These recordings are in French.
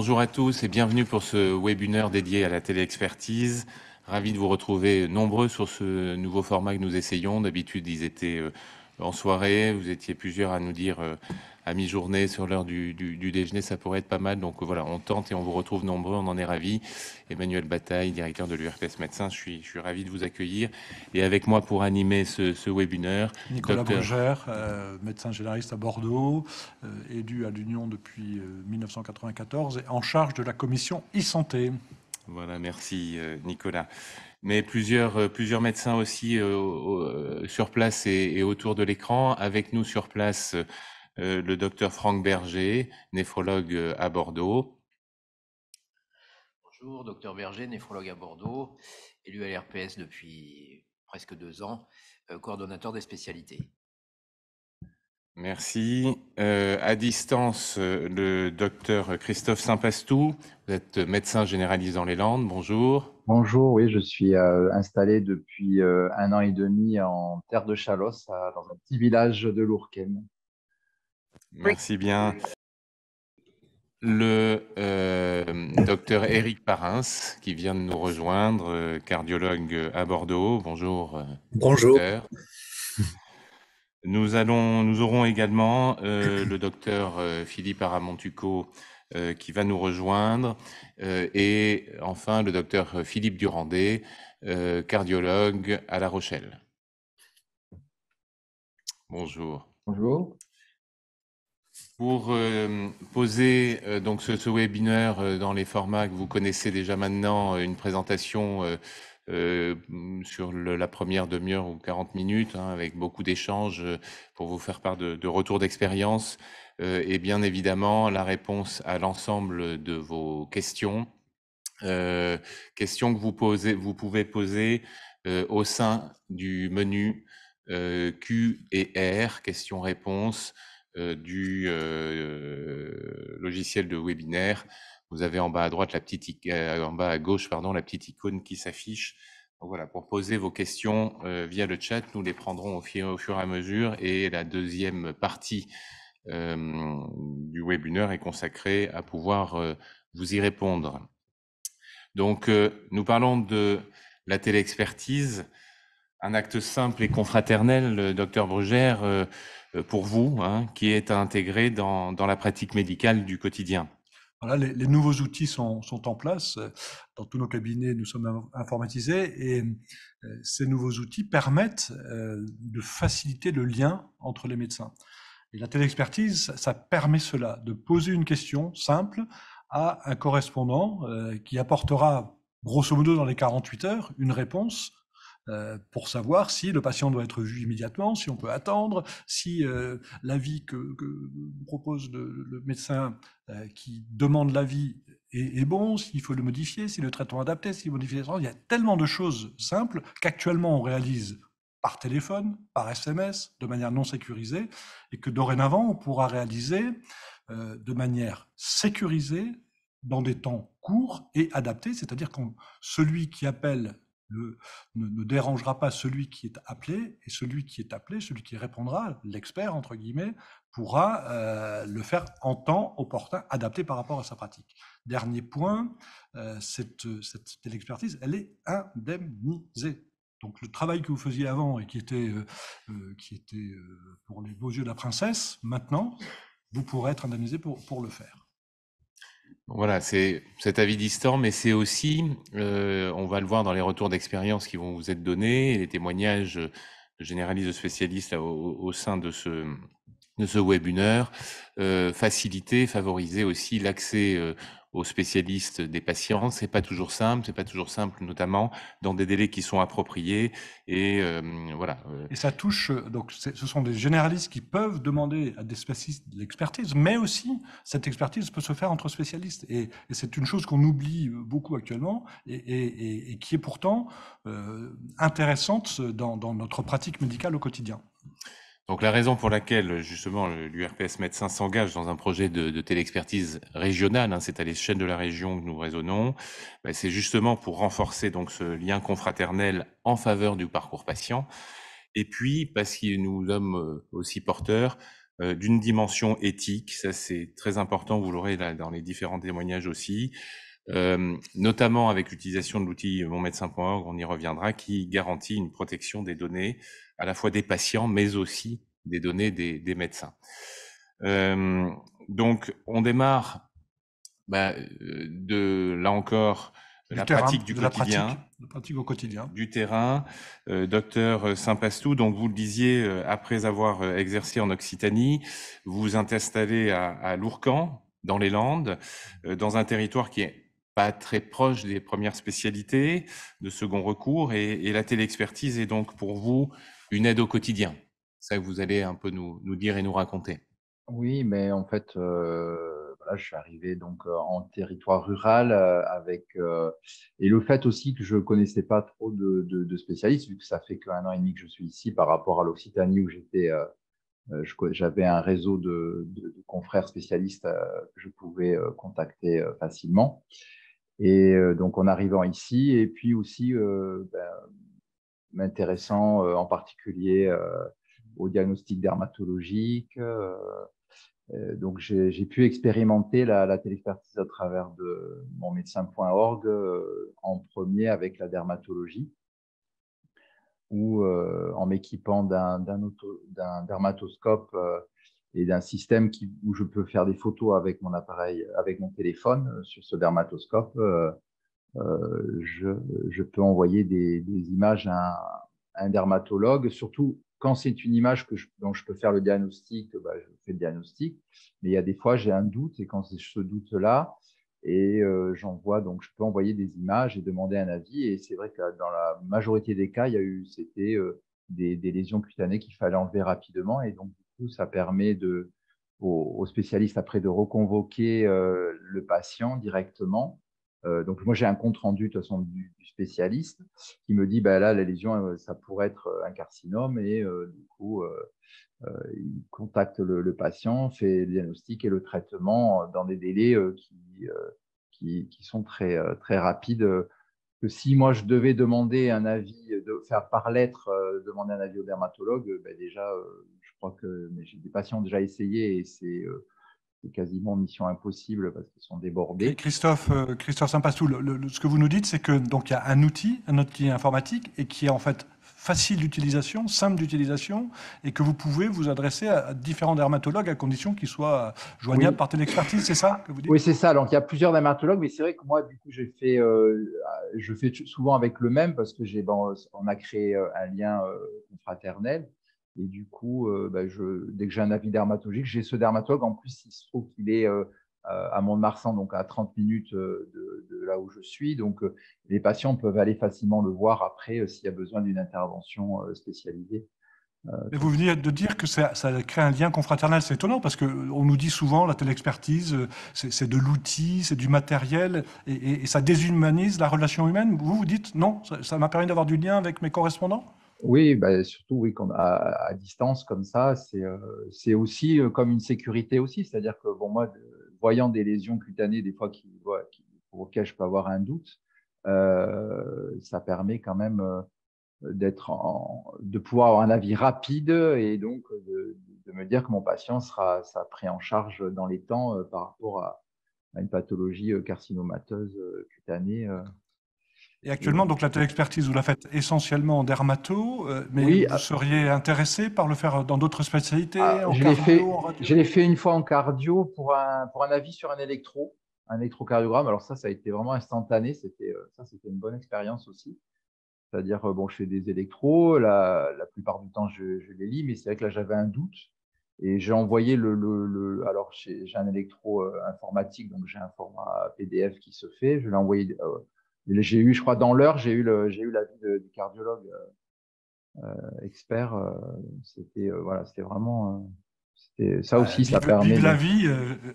Bonjour à tous et bienvenue pour ce webinaire dédié à la téléexpertise. Ravi de vous retrouver nombreux sur ce nouveau format que nous essayons. D'habitude, ils étaient en soirée. Vous étiez plusieurs à nous dire à mi-journée sur l'heure du déjeuner, ça pourrait être pas mal. Donc voilà, on tente et on vous retrouve nombreux, on en est ravis. Emmanuel Bataille, directeur de l'URPS Médecins, je suis ravi de vous accueillir. Et avec moi pour animer ce webinaire, Nicolas Brugère, médecin généraliste à Bordeaux, élu à l'Union depuis 1994 et en charge de la commission e-santé. Voilà, merci Nicolas. Mais plusieurs médecins aussi sur place et autour de l'écran. Avec nous sur place, le docteur Franck Berger, néphrologue à Bordeaux. Bonjour, docteur Berger, néphrologue à Bordeaux, élu à l'RPS depuis presque 2 ans, coordonnateur des spécialités. Merci. À distance, le docteur Christophe Saint-Pastou, vous êtes médecin généraliste dans les Landes. Bonjour. Bonjour, oui, je suis installé depuis 1 an et demi en terre de Chalosse, dans un petit village de l'Ourcq. Merci bien. Le docteur Éric Parins, qui vient de nous rejoindre, cardiologue à Bordeaux. Bonjour. Bonjour. Docteur. Nous aurons également le docteur Philippe Aramontuco qui va nous rejoindre et enfin le docteur Philippe Durandé, cardiologue à La Rochelle. Bonjour. Bonjour. Pour poser donc ce webinaire dans les formats que vous connaissez déjà maintenant, une présentation sur la première demi-heure ou 40 minutes, avec beaucoup d'échanges pour vous faire part de retours d'expérience et bien évidemment la réponse à l'ensemble de vos questions. Questions que vous pouvez poser au sein du menu Q et R, questions-réponses, du logiciel de webinaire. Vous avez en bas à droite en bas à gauche, la petite icône qui s'affiche. Voilà, pour poser vos questions via le chat, nous les prendrons au fur et à mesure. Et la deuxième partie du webinaire est consacrée à pouvoir vous y répondre. Donc, nous parlons de la téléexpertise, un acte simple et confraternel, docteur Brugère, pour vous, qui est à intégrer dans la pratique médicale du quotidien. Voilà, les nouveaux outils sont en place. Dans tous nos cabinets, nous sommes informatisés et ces nouveaux outils permettent de faciliter le lien entre les médecins. Et la téléexpertise, ça permet cela, de poser une question simple à un correspondant qui apportera, grosso modo, dans les 48 heures, une réponse pour savoir si le patient doit être vu immédiatement, si on peut attendre, si l'avis que propose le médecin qui demande l'avis est bon, s'il faut le modifier, si le traitement est adapté, s'il modifie les traitements. Il y a tellement de choses simples qu'actuellement on réalise par téléphone, par SMS, de manière non sécurisée, et que dorénavant on pourra réaliser de manière sécurisée, dans des temps courts et adaptés, c'est-à-dire que celui qui appelle ne dérangera pas celui qui est appelé, et celui qui est appelé, celui qui répondra, l'expert entre guillemets, pourra le faire en temps opportun, adapté par rapport à sa pratique. Dernier point, cette expertise, elle est indemnisée. Donc le travail que vous faisiez avant et qui était pour les beaux yeux de la princesse, maintenant, vous pourrez être indemnisé pour le faire. Voilà, c'est cet avis distant, mais c'est aussi, on va le voir dans les retours d'expérience qui vont vous être donnés, et les témoignages de généralistes, de spécialistes au sein de ce webinaire, faciliter, favoriser aussi l'accès aux spécialistes des patients. C'est pas toujours simple, notamment dans des délais qui sont appropriés. Et voilà. Et ça touche, donc ce sont des généralistes qui peuvent demander à des spécialistes de l'expertise, mais aussi cette expertise peut se faire entre spécialistes. Et c'est une chose qu'on oublie beaucoup actuellement et qui est pourtant intéressante dans notre pratique médicale au quotidien. Donc la raison pour laquelle justement l'URPS Médecins s'engage dans un projet de téléexpertise régionale, c'est à l'échelle de la région que nous raisonnons, c'est justement pour renforcer donc ce lien confraternel en faveur du parcours patient, et puis parce que nous sommes aussi porteurs d'une dimension éthique. Ça, c'est très important, vous l'aurez là dans les différents témoignages aussi, notamment avec l'utilisation de l'outil monmédecin.org, on y reviendra, qui garantit une protection des données, à la fois des patients, mais aussi des données des médecins. Donc, on démarre là encore, la pratique du quotidien. La pratique au quotidien. Du terrain. Docteur Saint-Pastou, donc vous le disiez, après avoir exercé en Occitanie, vous vous installez à Lourcan, dans les Landes, dans un territoire qui est pas très proche des premières spécialités de second recours, et la téléexpertise est donc pour vous une aide au quotidien. C'est ça que vous allez un peu nous dire et nous raconter. Oui, mais en fait, voilà, je suis arrivé donc en territoire rural et le fait aussi que je connaissais pas trop de spécialistes, vu que ça fait qu'1 an et demi que je suis ici par rapport à l'Occitanie où j'avais un réseau de confrères spécialistes que je pouvais contacter facilement. Et donc en arrivant ici, et puis aussi m'intéressant en particulier au diagnostic dermatologique. Donc, j'ai pu expérimenter la téléexpertise à travers de mon médecin.org en premier avec la dermatologie, où en m'équipant d'un dermatoscope et d'un système où je peux faire des photos avec mon appareil, avec mon téléphone sur ce dermatoscope, je peux envoyer des images à un dermatologue, surtout quand c'est une image dont je peux faire le diagnostic, je fais le diagnostic. Mais il y a des fois, j'ai un doute, et quand c'est ce doute-là, et donc je peux envoyer des images et demander un avis. Et c'est vrai que dans la majorité des cas, c'était des lésions cutanées qu'il fallait enlever rapidement. Et donc, du coup, ça permet aux spécialistes après de reconvoquer le patient directement. Donc, moi, j'ai un compte rendu de toute façon du spécialiste qui me dit, là, la lésion, ça pourrait être un carcinome. Et du coup, il contacte le patient, fait le diagnostic et le traitement dans des délais qui sont très rapides. Que si moi, je devais demander un avis, faire par lettre, demander un avis au dermatologue, déjà, je crois que j'ai des patients déjà essayé et c'est quasiment mission impossible parce qu'ils sont débordés. Christophe Saint-Pastou, ce que vous nous dites, c'est que donc il y a un outil informatique et qui est en fait facile d'utilisation, simple d'utilisation, et que vous pouvez vous adresser à différents dermatologues à condition qu'ils soient joignables Oui. par téléexpertise, c'est ça que vous dites? Oui, c'est ça. Donc, il y a plusieurs dermatologues, mais c'est vrai que moi, du coup, je fais souvent avec le même parce que on a créé un lien confraternel. Et du coup, dès que j'ai un avis dermatologique, j'ai ce dermatologue. En plus, il se trouve qu'il est à Mont-de-Marsan, donc à 30 minutes de là où je suis. Donc, les patients peuvent aller facilement le voir après s'il y a besoin d'une intervention spécialisée. Mais vous venez de dire que ça crée un lien confraternel, c'est étonnant parce que on nous dit souvent la téléexpertise, c'est de l'outil, c'est du matériel et ça déshumanise la relation humaine. Vous dites non, ça m'a permis d'avoir du lien avec mes correspondants? Oui, surtout oui, à distance comme ça, c'est aussi comme une sécurité aussi. C'est-à-dire que bon, moi, voyant des lésions cutanées des fois pour lesquelles je peux avoir un doute, ça permet quand même de pouvoir avoir un avis rapide et donc de me dire que mon patient sera pris en charge dans les temps par rapport à une pathologie carcinomateuse cutanée. Et actuellement, donc la téléexpertise, vous la faites essentiellement en dermato, mais Oui, vous seriez intéressé par le faire dans d'autres spécialités, en je l'ai cardio, fait, en radio? je l'ai fait une fois en cardio pour un avis sur un un électrocardiogramme. Alors ça a été vraiment instantané. C'était une bonne expérience aussi. C'est-à-dire, bon, je fais des électros, la plupart du temps, je les lis, mais c'est vrai que là, j'avais un doute. Et j'ai envoyé alors, j'ai un électro informatique, donc j'ai un format PDF qui se fait. Je l'ai envoyé, je crois, dans l'heure, j'ai eu l'avis du cardiologue expert. Voilà, c'était vraiment, ça aussi, ça permet Vive la de.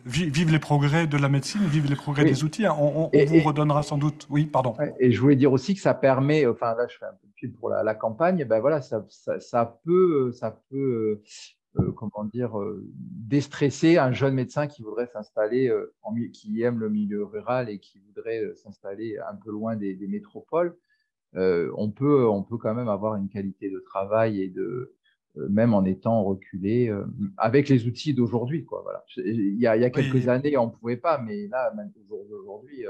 vie, vive les progrès de la médecine, vive les progrès des Oui, outils, hein. On vous et, redonnera sans doute. Oui, pardon. ouais, et je voulais dire aussi que ça permet, enfin là je fais un peu de pub pour la campagne, ben voilà, ça peut comment dire, déstresser un jeune médecin qui voudrait s'installer, qui aime le milieu rural et qui voudrait s'installer un peu loin des métropoles. On peut quand même avoir une qualité de travail et même en étant reculé, avec les outils d'aujourd'hui, quoi. Voilà. Il y a quelques Oui. années, on ne pouvait pas, mais là, même aujourd'hui,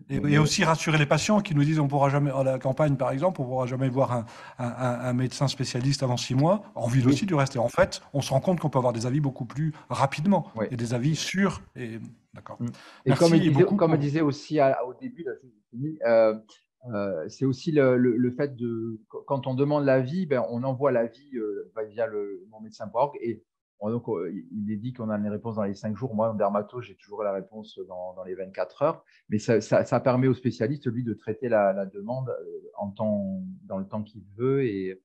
Et aussi rassurer les patients qui nous disent on pourra jamais, à la campagne par exemple, on pourra jamais voir un médecin spécialiste avant 6 mois, en ville aussi oui, du reste. Et en fait, on se rend compte qu'on peut avoir des avis beaucoup plus rapidement oui. et des avis sûrs. Et d'accord. Et Merci beaucoup comme pour. disait aussi au début, là, j'ai fini, c'est aussi le fait de, quand on demande l'avis, ben, on envoie l'avis via le mon médecin.org et donc, il est dit qu'on a les réponses dans les 5 jours. Moi, en dermato, j'ai toujours la réponse dans les 24 heures. Mais ça permet au spécialiste, lui, de traiter la demande dans le temps qu'il veut et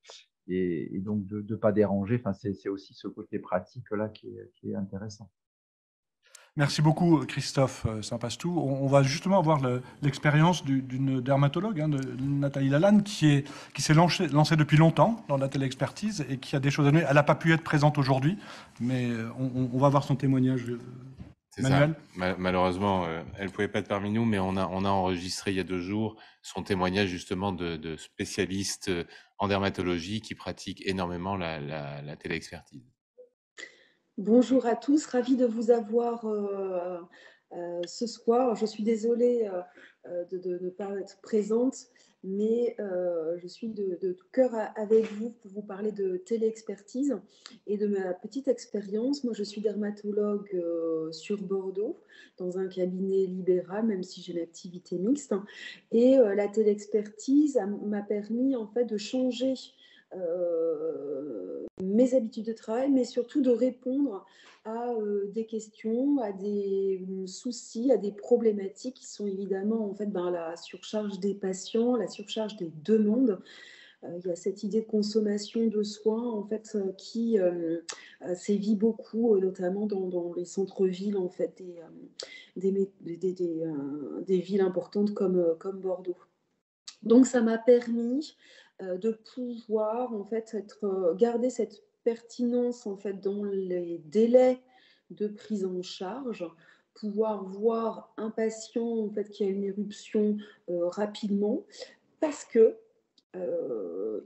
donc de ne pas déranger. Enfin, c'est aussi ce côté pratique-là qui est intéressant. Merci beaucoup, Christophe Saint-Pastou. On va justement avoir l'expérience d'une dermatologue, de Nathalie Lalanne, qui s'est lancée depuis longtemps dans la téléexpertise et qui a des choses à donner. Elle n'a pas pu être présente aujourd'hui, mais on va voir son témoignage. C'est Manuel. ça. Malheureusement, elle ne pouvait pas être parmi nous, mais on a enregistré il y a 2 jours son témoignage justement de spécialiste en dermatologie qui pratique énormément la téléexpertise. Bonjour à tous, ravie de vous avoir ce soir. Je suis désolée de ne pas être présente, mais je suis de tout cœur avec vous pour vous parler de téléexpertise et de ma petite expérience. Moi, je suis dermatologue sur Bordeaux, dans un cabinet libéral, même si j'ai une activité mixte. Et la téléexpertise m'a permis en fait de changer mes habitudes de travail, mais surtout de répondre à des questions, à des soucis, à des problématiques qui sont évidemment en fait la surcharge des patients, la surcharge des demandes. Il y a cette idée de consommation de soins en fait qui sévit beaucoup, notamment dans les centres-villes en fait des villes importantes comme Bordeaux. Donc ça m'a permis de pouvoir en fait garder cette pertinence en fait dans les délais de prise en charge, pouvoir voir un patient en fait qui a une éruption rapidement parce que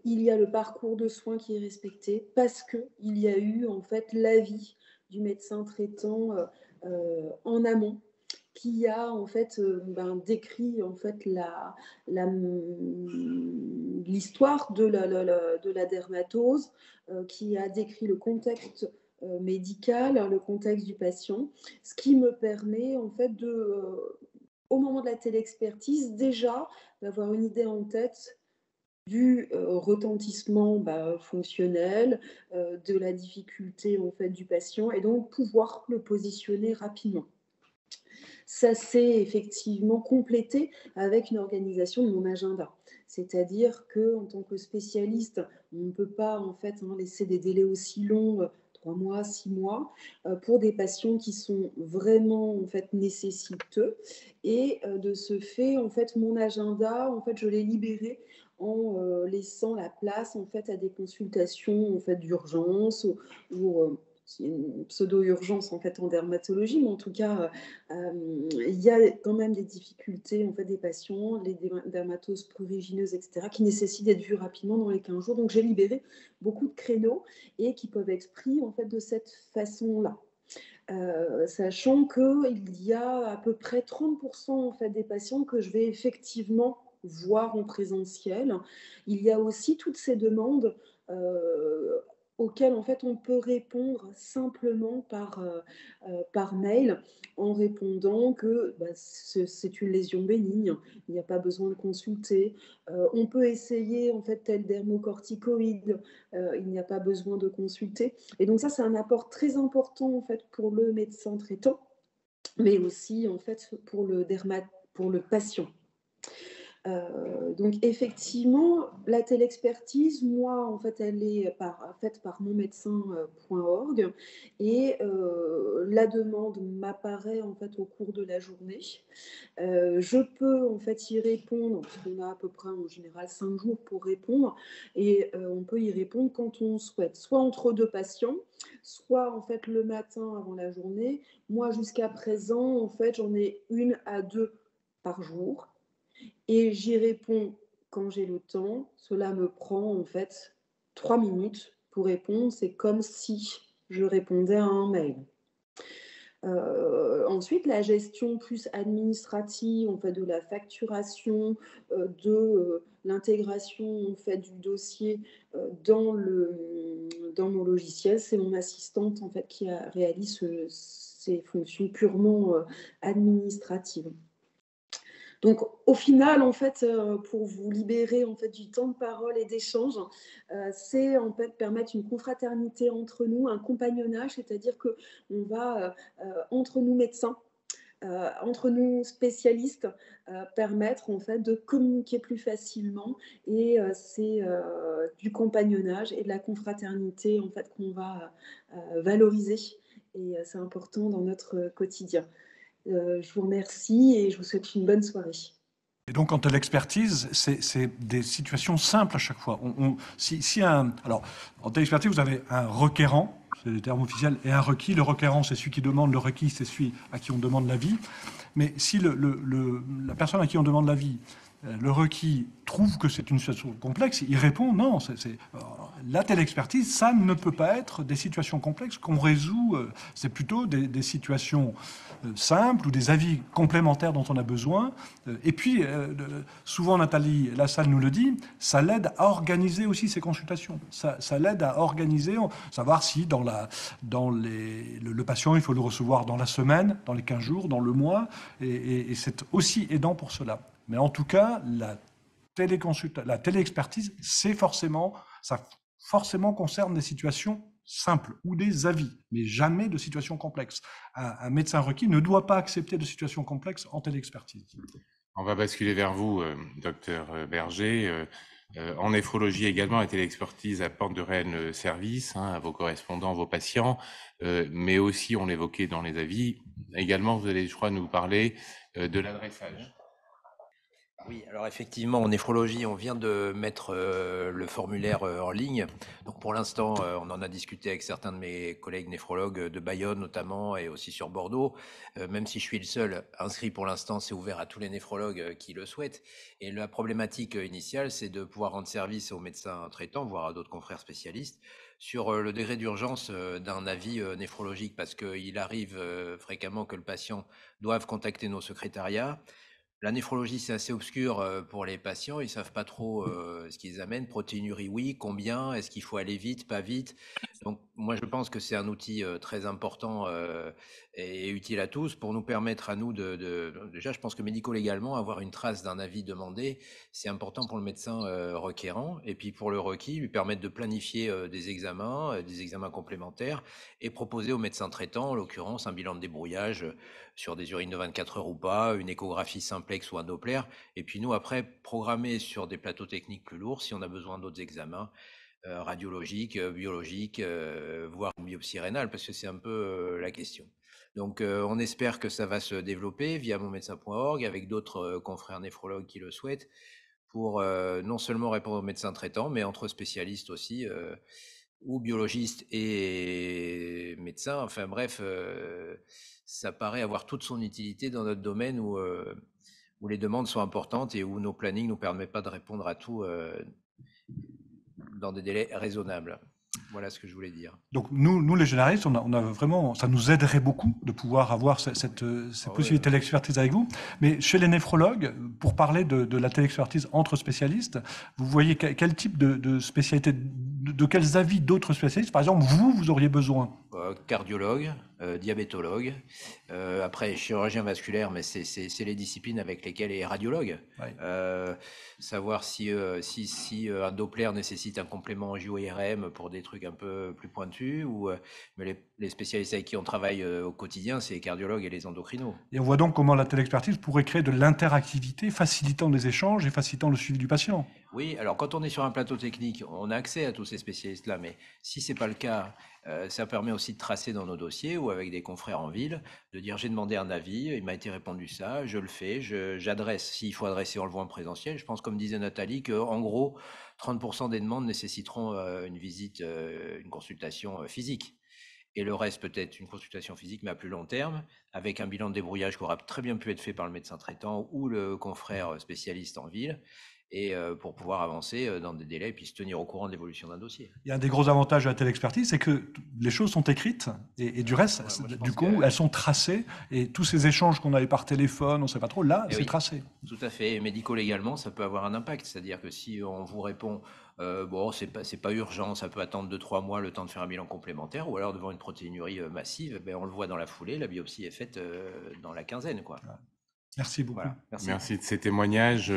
il y a le parcours de soins qui est respecté, parce que il y a eu en fait l'avis du médecin traitant en amont qui a en fait décrit en fait l'histoire de la dermatose, qui a décrit le contexte médical, le contexte du patient, ce qui me permet en fait au moment de la téléexpertise déjà d'avoir une idée en tête du retentissement fonctionnel, de la difficulté en fait du patient et donc pouvoir le positionner rapidement. Ça s'est effectivement complété avec une organisation de mon agenda. C'est-à-dire qu'en tant que spécialiste, on ne peut pas en fait laisser des délais aussi longs, 3 mois, 6 mois, pour des patients qui sont vraiment en fait nécessiteux. Et de ce fait, en fait, mon agenda, en fait, je l'ai libéré en laissant la place en fait à des consultations en fait d'urgence ou c'est une pseudo-urgence en fait en dermatologie, mais en tout cas, il y a quand même des difficultés en fait des patients, les dermatoses prurigineuses, etc., qui nécessitent d'être vus rapidement dans les 15 jours. Donc j'ai libéré beaucoup de créneaux et qui peuvent être pris en fait de cette façon-là. Sachant qu'il y a à peu près 30% en fait des patients que je vais effectivement voir en présentiel. Il y a aussi toutes ces demandes auxquelles en fait on peut répondre simplement par mail en répondant que c'est une lésion bénigne, il n'y a pas besoin de consulter. On peut essayer en fait tel dermocorticoïde, il n'y a pas besoin de consulter. Et donc ça, c'est un apport très important en fait pour le médecin traitant, mais aussi en fait pour le patient. Donc effectivement, la téléexpertise, moi, en fait, elle est faite par mon médecin.org et la demande m'apparaît en fait au cours de la journée. Je peux en fait y répondre, parce qu'on a à peu près en général 5 jours pour répondre, et on peut y répondre quand on souhaite, soit entre 2 patients, soit en fait le matin avant la journée. Moi, jusqu'à présent, en fait, j'en ai 1 à 2 par jour. Et j'y réponds quand j'ai le temps. Cela me prend en fait 3 minutes pour répondre, c'est comme si je répondais à un mail. Ensuite, la gestion plus administrative, en fait, de la facturation, l'intégration, en fait, du dossier, dans mon logiciel, c'est mon assistante, en fait, qui réalise ces fonctions purement, administratives. Donc au final, en fait, pour vous libérer, en fait, du temps de parole et d'échange, c'est, en fait, permettre une confraternité entre nous, un compagnonnage, c'est-à-dire qu'on va, entre nous médecins, entre nous spécialistes, permettre, en fait, de communiquer plus facilement et c'est, du compagnonnage et de la confraternité, en fait, qu'on va, valoriser et c'est important dans notre quotidien. Je vous remercie et je vous souhaite une bonne soirée. Et donc, en téléexpertise, c'est des situations simples à chaque fois. Alors, en téléexpertise, vous avez un requérant, c'est le terme officiel, et un requis. Le requérant, c'est celui qui demande, le requis, c'est celui à qui on demande l'avis. Mais si la personne à qui on demande l'avis, le requis trouve que c'est une situation complexe, il répond non. La téléexpertise, ça ne peut pas être des situations complexes qu'on résout. C'est plutôt des situations simples ou des avis complémentaires dont on a besoin. Et puis, souvent, Nathalie Lassalle nous le dit, ça l'aide à organiser aussi ses consultations. Ça l'aide à organiser, savoir si le patient, il faut le recevoir dans la semaine, dans les 15 jours, dans le mois, et c'est aussi aidant pour cela. Mais en tout cas, la téléexpertise, ça forcément concerne des situations simples ou des avis, mais jamais de situations complexes. Un médecin requis ne doit pas accepter de situations complexes en téléexpertise. On va basculer vers vous, docteur Berger. En néphrologie également, la téléexpertise apporte de réels services à vos correspondants, vos patients, mais aussi, on l'évoquait dans les avis, également, vous allez, je crois, nous parler de l'adressage. Oui, alors effectivement, en néphrologie, on vient de mettre le formulaire en ligne. Donc pour l'instant, on en a discuté avec certains de mes collègues néphrologues de Bayonne notamment et aussi sur Bordeaux. Même si je suis le seul inscrit pour l'instant, c'est ouvert à tous les néphrologues qui le souhaitent. Et la problématique initiale, c'est de pouvoir rendre service aux médecins traitants, voire à d'autres confrères spécialistes, sur le degré d'urgence d'un avis néphrologique, parce qu'il arrive fréquemment que le patient doive contacter nos secrétariats. La néphrologie, c'est assez obscur pour les patients. Ils savent pas trop ce qu'ils amènent. Protéinurie, oui. Combien? Est-ce qu'il faut aller vite, pas vite? Donc, moi, je pense que c'est un outil très important et utile à tous pour nous permettre à nous déjà, je pense que médico-légalement, avoir une trace d'un avis demandé, c'est important pour le médecin requérant. Et puis, pour le requis, lui permettre de planifier des examens complémentaires et proposer au médecin traitant, en l'occurrence, un bilan de débrouillage sur des urines de 24 heures ou pas, une échographie simplex ou un Doppler, et puis nous, après, programmer sur des plateaux techniques plus lourds si on a besoin d'autres examens radiologiques, biologiques, voire une biopsie rénale, parce que c'est un peu la question. Donc, on espère que ça va se développer via monmédecin.org avec d'autres confrères néphrologues qui le souhaitent pour non seulement répondre aux médecins traitants, mais entre spécialistes aussi, ou biologistes et médecins. Enfin bref, ça paraît avoir toute son utilité dans notre domaine où les demandes sont importantes et où nos plannings ne nous permettent pas de répondre à tout dans des délais raisonnables. Voilà ce que je voulais dire. Donc nous les généralistes, on a vraiment, ça nous aiderait beaucoup de pouvoir avoir cette possibilité d'expertise avec vous. Mais chez les néphrologues, pour parler de la téléexpertise entre spécialistes, vous voyez quel type de spécialité, de quels avis d'autres spécialistes, par exemple, vous auriez besoin? Cardiologue, diabétologue, après chirurgien vasculaire, mais c'est les disciplines avec lesquelles, et radiologue. Ouais. Savoir si un Doppler nécessite un complément angio-IRM pour des trucs un peu plus pointus, mais les spécialistes avec qui on travaille au quotidien, c'est les cardiologues et les endocrinos. Et on voit donc comment la téléexpertise pourrait créer de l'interactivité, facilitant les échanges et facilitant le suivi du patient. Oui, alors quand on est sur un plateau technique, on a accès à tous ces spécialistes-là, mais si c'est pas le cas, ça permet aussi de tracer dans nos dossiers ou avec des confrères en ville, de dire j'ai demandé un avis, il m'a été répondu ça, je le fais, j'adresse, s'il faut adresser, on le voit en présentiel. Je pense, comme disait Nathalie, qu'en gros, 30% des demandes nécessiteront une visite, une consultation physique. Et le reste peut-être une consultation physique, mais à plus long terme, avec un bilan de débrouillage qui aura très bien pu être fait par le médecin traitant ou le confrère spécialiste en ville. et pour pouvoir avancer dans des délais et puis se tenir au courant de l'évolution d'un dossier. Il y a un des gros avantages de la téléexpertise, c'est que les choses sont écrites et du reste, Ouais, moi, je du pense coup, que- elles sont tracées et tous ces échanges qu'on avait par téléphone, on ne sait pas trop, là, Eh c'est oui. tracé. Tout à fait. Et médico-légalement, ça peut avoir un impact. C'est-à-dire que si on vous répond, bon, c'est pas urgent, ça peut attendre 2-3 mois le temps de faire un bilan complémentaire, ou alors devant une protéinurie massive, ben, on le voit dans la foulée, la biopsie est faite dans la quinzaine, quoi. Merci beaucoup. Voilà. Merci. Merci de ces témoignages.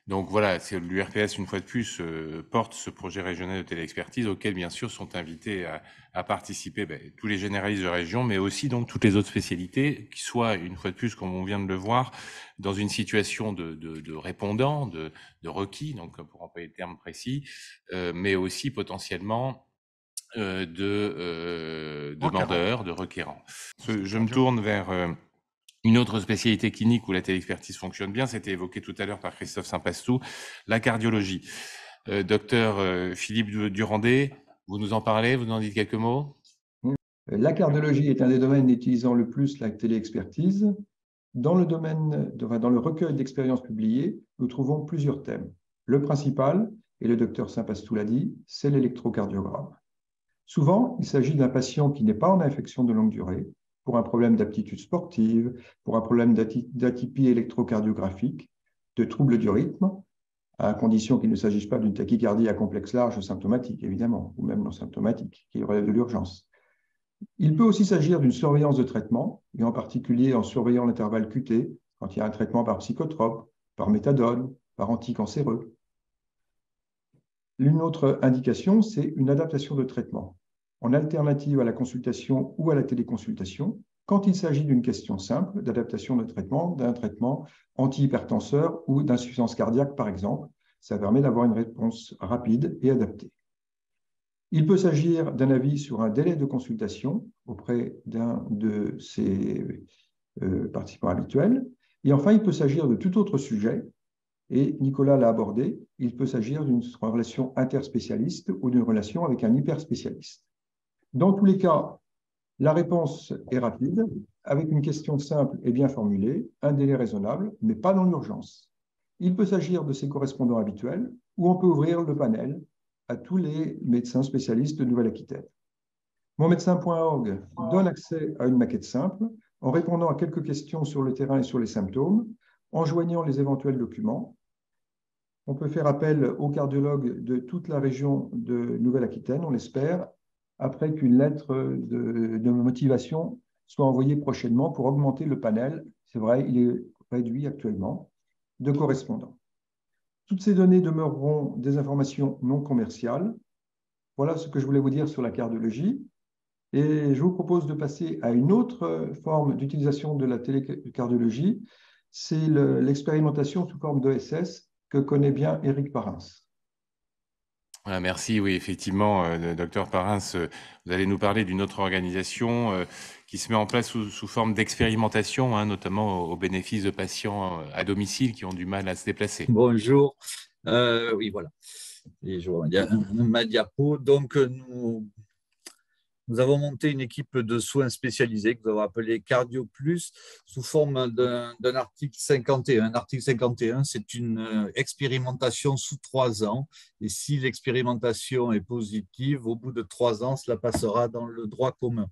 Donc voilà, l'URPS, une fois de plus, porte ce projet régional de téléexpertise auquel, bien sûr, sont invités à participer tous les généralistes de région, mais aussi donc toutes les autres spécialités, qui soient, une fois de plus, comme on vient de le voir, dans une situation de répondant, de requis, donc pour employer le terme précis, mais aussi potentiellement de demandeurs, de requérants. Je me tourne vers une autre spécialité clinique où la téléexpertise fonctionne bien, c'était évoqué tout à l'heure par Christophe Saint-Pastou, la cardiologie. Docteur Philippe Durandé, vous nous en parlez, vous nous en dites quelques mots? La cardiologie est un des domaines utilisant le plus la téléexpertise. Dans le recueil d'expériences publiées, nous trouvons plusieurs thèmes. Le principal, et le docteur Saint-Pastou l'a dit, c'est l'électrocardiogramme. Souvent, il s'agit d'un patient qui n'est pas en infection de longue durée, pour un problème d'aptitude sportive, pour un problème d'atypie électrocardiographique, de troubles du rythme, à condition qu'il ne s'agisse pas d'une tachycardie à complexe large symptomatique, évidemment, ou même non symptomatique, qui relève de l'urgence. Il peut aussi s'agir d'une surveillance de traitement, et en particulier en surveillant l'intervalle QT, quand il y a un traitement par psychotrope, par méthadone, par anticancéreux. L'une autre indication, c'est une adaptation de traitement, en alternative à la consultation ou à la téléconsultation, quand il s'agit d'une question simple d'adaptation de traitement, d'un traitement antihypertenseur ou d'insuffisance cardiaque, par exemple. Ça permet d'avoir une réponse rapide et adaptée. Il peut s'agir d'un avis sur un délai de consultation auprès d'un de ses participants habituels. Et enfin, il peut s'agir de tout autre sujet, et Nicolas l'a abordé, il peut s'agir d'une relation interspécialiste ou d'une relation avec un hyperspécialiste. Dans tous les cas, la réponse est rapide, avec une question simple et bien formulée, un délai raisonnable, mais pas dans l'urgence. Il peut s'agir de ses correspondants habituels, ou on peut ouvrir le panel à tous les médecins spécialistes de Nouvelle-Aquitaine. Monmédecin.org donne accès à une maquette simple en répondant à quelques questions sur le terrain et sur les symptômes, en joignant les éventuels documents. On peut faire appel aux cardiologues de toute la région de Nouvelle-Aquitaine, on l'espère, après qu'une lettre de motivation soit envoyée prochainement pour augmenter le panel. C'est vrai, il est réduit actuellement de correspondants. Toutes ces données demeureront des informations non commerciales. Voilà ce que je voulais vous dire sur la cardiologie. Et je vous propose de passer à une autre forme d'utilisation de la télécardiologie, c'est l'expérimentation sous forme d'ESS que connaît bien Éric Parins. Voilà, merci. Oui, effectivement, docteur Parins, vous allez nous parler d'une autre organisation qui se met en place sous forme d'expérimentation, hein, notamment au bénéfice de patients à domicile qui ont du mal à se déplacer. Bonjour. Oui, voilà. Et je vois, il y a ma diapo. Donc, nous avons monté une équipe de soins spécialisés que nous avons appelée Cardio Plus sous forme d'un article 51. L'article 51, c'est une expérimentation sous 3 ans. Et si l'expérimentation est positive, au bout de 3 ans, cela passera dans le droit commun.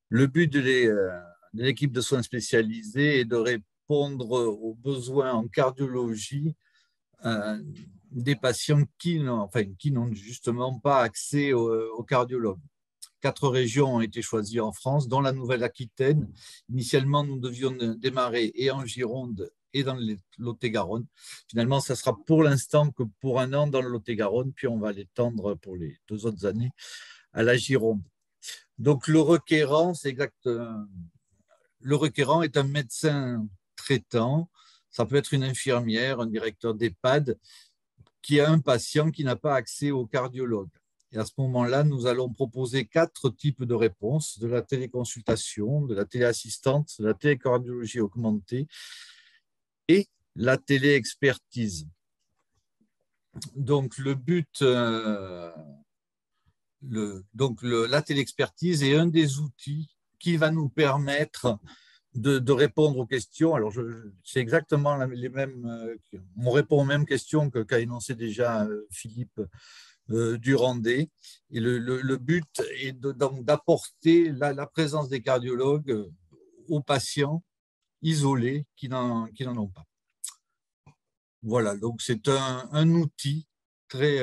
Le but de l'équipe de soins spécialisés est de répondre aux besoins en cardiologie des patients qui n'ont justement pas accès au cardiologue. 4 régions ont été choisies en France, dont la Nouvelle-Aquitaine. Initialement, nous devions démarrer et en Gironde et dans le Lot-et-Garonne. Finalement, ça sera pour l'instant que pour 1 an dans le Lot-et-Garonne, puis on va l'étendre pour les 2 autres années à la Gironde. Donc, le requérant est un médecin traitant. Ça peut être une infirmière, un directeur d'EHPAD qui a un patient qui n'a pas accès au cardiologue. Et à ce moment-là, nous allons proposer 4 types de réponses, de la téléconsultation, de la téléassistante, de la télécardiologie augmentée et la téléexpertise. Donc, le but, la téléexpertise est un des outils qui va nous permettre de répondre aux questions. Alors, c'est exactement les mêmes. On répond aux mêmes questions qu'a énoncé déjà Philippe Durandet. Et le but est donc d'apporter la présence des cardiologues aux patients isolés qui n'en ont pas. Voilà, donc c'est un outil très.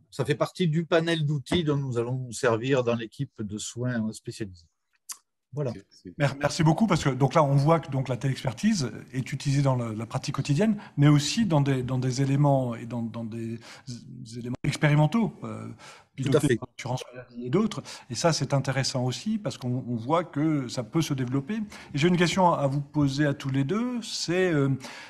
Ça fait partie du panel d'outils dont nous allons nous servir dans l'équipe de soins spécialisés. Voilà. Merci beaucoup, parce que donc là, on voit que donc, la télexpertise est utilisée dans la pratique quotidienne, mais aussi dans des éléments et dans des éléments expérimentaux, pilotés par l'assurance maladie et d'autres. Et ça, c'est intéressant aussi, parce qu'on voit que ça peut se développer. Et j'ai une question à vous poser à tous les deux. C'est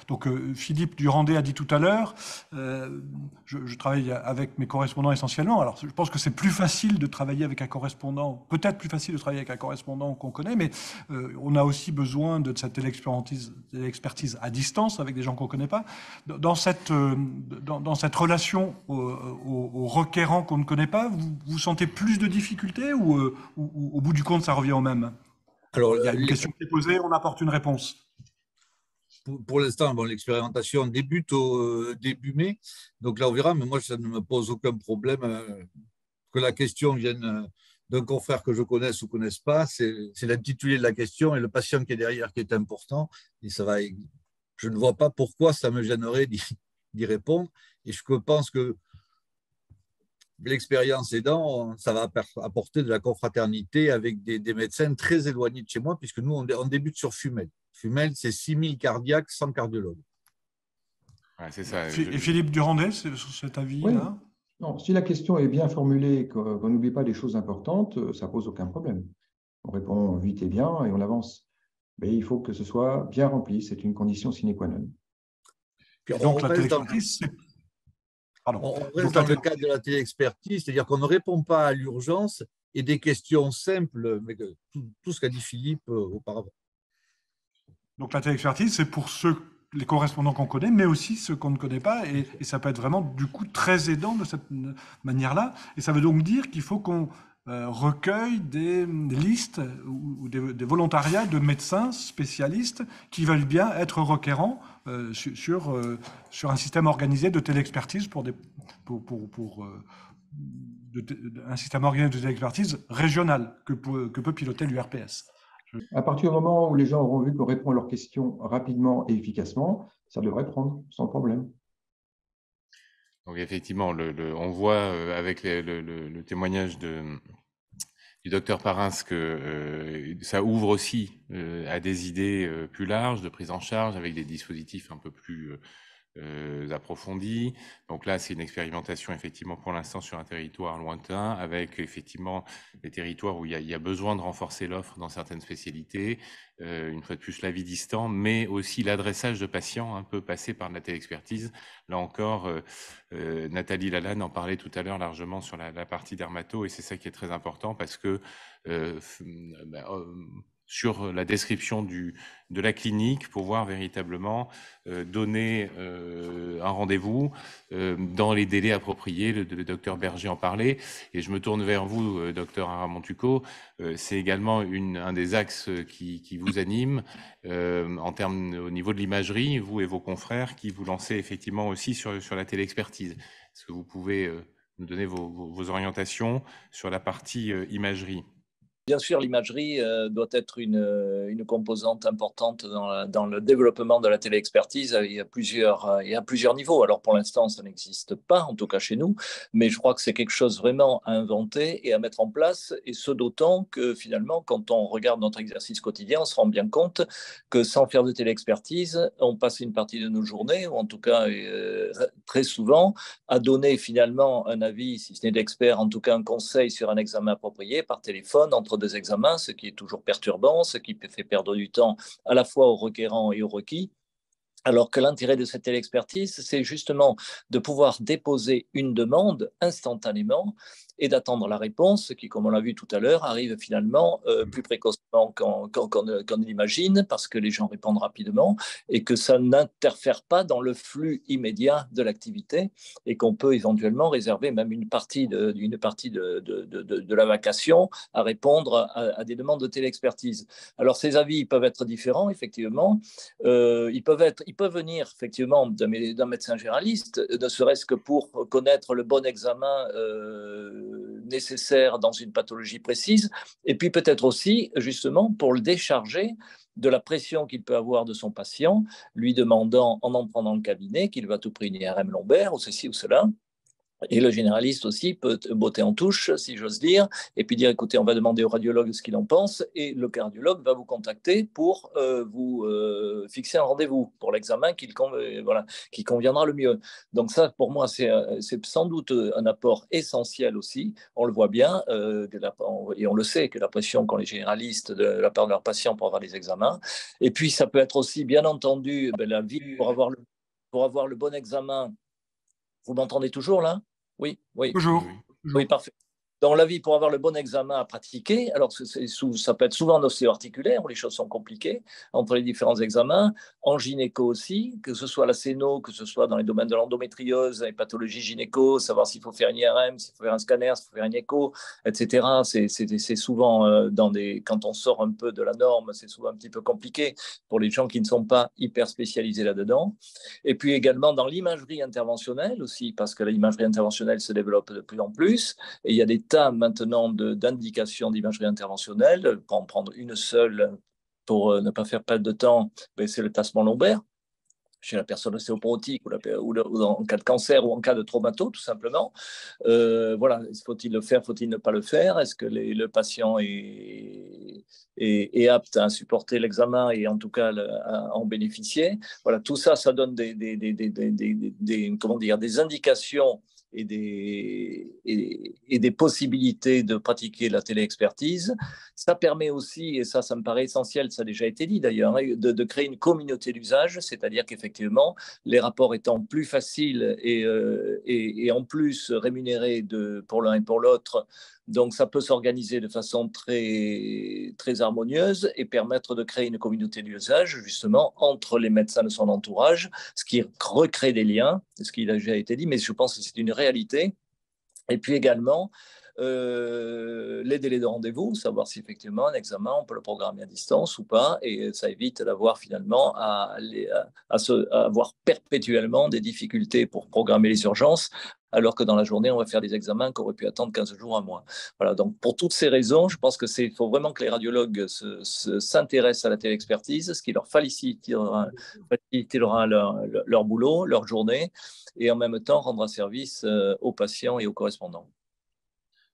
donc Philippe Durandet a dit tout à l'heure, je travaille avec mes correspondants essentiellement. Alors, je pense que c'est plus facile de travailler avec un correspondant, peut-être plus facile de travailler avec un correspondant qu'on connaît, mais on a aussi besoin de cette expertise à distance avec des gens qu'on ne connaît pas. Dans cette relation aux requérants qu'on ne connaît pas, vous sentez plus de difficultés ou au bout du compte, ça revient au même? Alors, il y a une question qui est posée, on apporte une réponse. Pour l'instant, l'expérimentation débute au début mai, donc là on verra, mais moi ça ne me pose aucun problème que la question vienne d'un confrère que je connaisse ou ne connaisse pas. C'est l'intitulé de la question et le patient qui est derrière qui est important, et je ne vois pas pourquoi ça me gênerait d'y répondre, et je pense que l'expérience aidant, ça va apporter de la confraternité avec des médecins très éloignés de chez moi, puisque nous, on débute sur Fumel. Fumel, c'est 6000 cardiaques sans cardiologue. Ouais, c'est ça. Et Philippe Durandet, c'est sur cet avis-là? Oui. Non, si la question est bien formulée, qu'on n'oublie pas des choses importantes, ça pose aucun problème. On répond vite et bien et on avance. Mais il faut que ce soit bien rempli, c'est une condition sine qua non. Et donc la télexpertise, on reste dans le cadre de la téléexpertise, c'est-à-dire qu'on ne répond pas à l'urgence et des questions simples, mais tout ce qu'a dit Philippe auparavant. Donc la téléexpertise, c'est pour les correspondants qu'on connaît, mais aussi ceux qu'on ne connaît pas, et ça peut être vraiment du coup très aidant de cette manière-là. Et ça veut donc dire qu'il faut qu'on recueille des listes ou des volontariats de médecins spécialistes qui veulent bien être requérants sur un système organisé de téléexpertise un système organisé de téléexpertise régional que peut piloter l'URPS. À partir du moment où les gens auront vu qu'on répond à leurs questions rapidement et efficacement, ça devrait prendre sans problème. Donc effectivement, on voit avec le témoignage du docteur Parins que ça ouvre aussi à des idées plus larges de prise en charge avec des dispositifs un peu plus approfondis. Donc là, c'est une expérimentation effectivement pour l'instant sur un territoire lointain, avec effectivement des territoires où il y a besoin de renforcer l'offre dans certaines spécialités, une fois de plus l'avis distant, mais aussi l'adressage de patients un peu passé par de la téléexpertise. Là encore, Nathalie Lalanne en parlait tout à l'heure largement sur la partie dermato, et c'est ça qui est très important parce que sur la description de la clinique, pouvoir véritablement donner un rendez-vous dans les délais appropriés. Le docteur Berger en parlait, et je me tourne vers vous, docteur Aramontuco. C'est également un des axes qui vous anime en termes au niveau de l'imagerie, vous et vos confrères qui vous lancez effectivement aussi sur la téléexpertise. Est-ce que vous pouvez nous donner vos orientations sur la partie imagerie? Bien sûr, l'imagerie doit être une composante importante dans le développement de la téléexpertise. Il y a plusieurs niveaux. Alors pour l'instant, ça n'existe pas, en tout cas chez nous, mais je crois que c'est quelque chose vraiment à inventer et à mettre en place, et ce d'autant que finalement, quand on regarde notre exercice quotidien, on se rend bien compte que sans faire de téléexpertise, on passe une partie de nos journées, ou en tout cas très souvent, à donner finalement un avis, si ce n'est d'expert, en tout cas un conseil sur un examen approprié par téléphone entre deux examens, ce qui est toujours perturbant, ce qui fait perdre du temps à la fois aux requérants et aux requis. Alors que l'intérêt de cette téléexpertise, c'est justement de pouvoir déposer une demande instantanément et d'attendre la réponse qui, comme on l'a vu tout à l'heure, arrive finalement plus précocement qu'on l'imagine parce que les gens répondent rapidement et que ça n'interfère pas dans le flux immédiat de l'activité et qu'on peut éventuellement réserver même une partie de la vacation à répondre à des demandes de téléexpertise. Alors ces avis peuvent être différents, effectivement. Ils peuvent venir effectivement d'un médecin généraliste, ne serait-ce que pour connaître le bon examen nécessaire dans une pathologie précise, et puis peut-être aussi justement pour le décharger de la pression qu'il peut avoir de son patient, lui demandant en entrant dans le cabinet qu'il va à tout prix une IRM lombaire ou ceci ou cela. Et le généraliste aussi peut botter en touche, si j'ose dire, et puis dire, écoutez, on va demander au radiologue ce qu'il en pense, et le cardiologue va vous contacter pour vous fixer un rendez-vous pour l'examen qui conviendra le mieux. Donc ça, pour moi, c'est sans doute un apport essentiel aussi. On le voit bien, et on le sait, que la pression qu'ont les généralistes de la part de leurs patients pour avoir les examens. Et puis, ça peut être aussi, bien entendu, la vie pour avoir le bon examen. Vous m'entendez toujours là? Oui, oui. Toujours. Oui, parfait. Dans la vie, pour avoir le bon examen à pratiquer, alors ça peut être souvent en ostéo-articulaire où les choses sont compliquées entre les différents examens, en gynéco aussi, que ce soit la céno, que ce soit dans les domaines de l'endométriose, les pathologies gynéco, savoir s'il faut faire une IRM, s'il faut faire un scanner, s'il faut faire une écho, etc. C'est souvent, quand on sort un peu de la norme, c'est souvent un petit peu compliqué pour les gens qui ne sont pas hyper spécialisés là-dedans. Et puis également dans l'imagerie interventionnelle aussi, parce que l'imagerie interventionnelle se développe de plus en plus, et il y a des tas maintenant d'indications d'imagerie interventionnelle. Pour en prendre une seule pour ne pas faire perdre de temps, c'est le tassement lombaire chez la personne ostéoporotique ou en cas de cancer ou en cas de traumato, tout simplement. Voilà, faut-il le faire, faut-il ne pas le faire? Est-ce que le patient est apte à supporter l'examen et en tout cas à en bénéficier? Voilà, tout ça, ça donne des indications et des possibilités de pratiquer la téléexpertise. Ça permet aussi, et ça me paraît essentiel, ça a déjà été dit d'ailleurs, de créer une communauté d'usage, c'est-à-dire qu'effectivement, les rapports étant plus faciles et en plus rémunérés pour l'un et pour l'autre, donc ça peut s'organiser de façon très, très harmonieuse et permettre de créer une communauté d'usage justement entre les médecins de son entourage, ce qui recrée des liens, ce qui a déjà été dit, mais je pense que c'est une réalité. Et puis également, les délais de rendez-vous, savoir si effectivement un examen, on peut le programmer à distance ou pas, et ça évite d'avoir finalement à avoir perpétuellement des difficultés pour programmer les urgences, alors que dans la journée, on va faire des examens qu'on aurait pu attendre 15 jours à mois. Voilà, donc pour toutes ces raisons, je pense qu'il faut vraiment que les radiologues s'intéressent à la téléexpertise, ce qui leur facilitera leur boulot, leur journée, et en même temps rendra service aux patients et aux correspondants.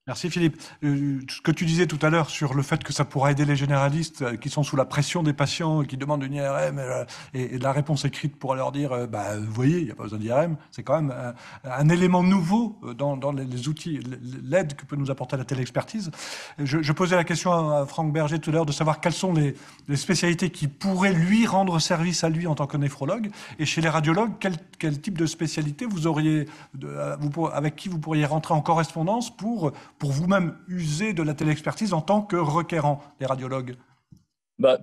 Merci Philippe. Ce que tu disais tout à l'heure sur le fait que ça pourra aider les généralistes qui sont sous la pression des patients et qui demandent une IRM et de la réponse écrite pour leur dire vous voyez, il n'y a pas besoin d'IRM, c'est quand même un élément nouveau dans les outils, l'aide que peut nous apporter la téléexpertise. Je posais la question à Franck Berger tout à l'heure de savoir quelles sont les spécialités qui pourraient lui rendre service à lui en tant que néphrologue, et chez les radiologues, quel type de spécialité vous auriez, avec qui vous pourriez rentrer en correspondance pour vous-même user de la téléexpertise en tant que requérant des radiologues?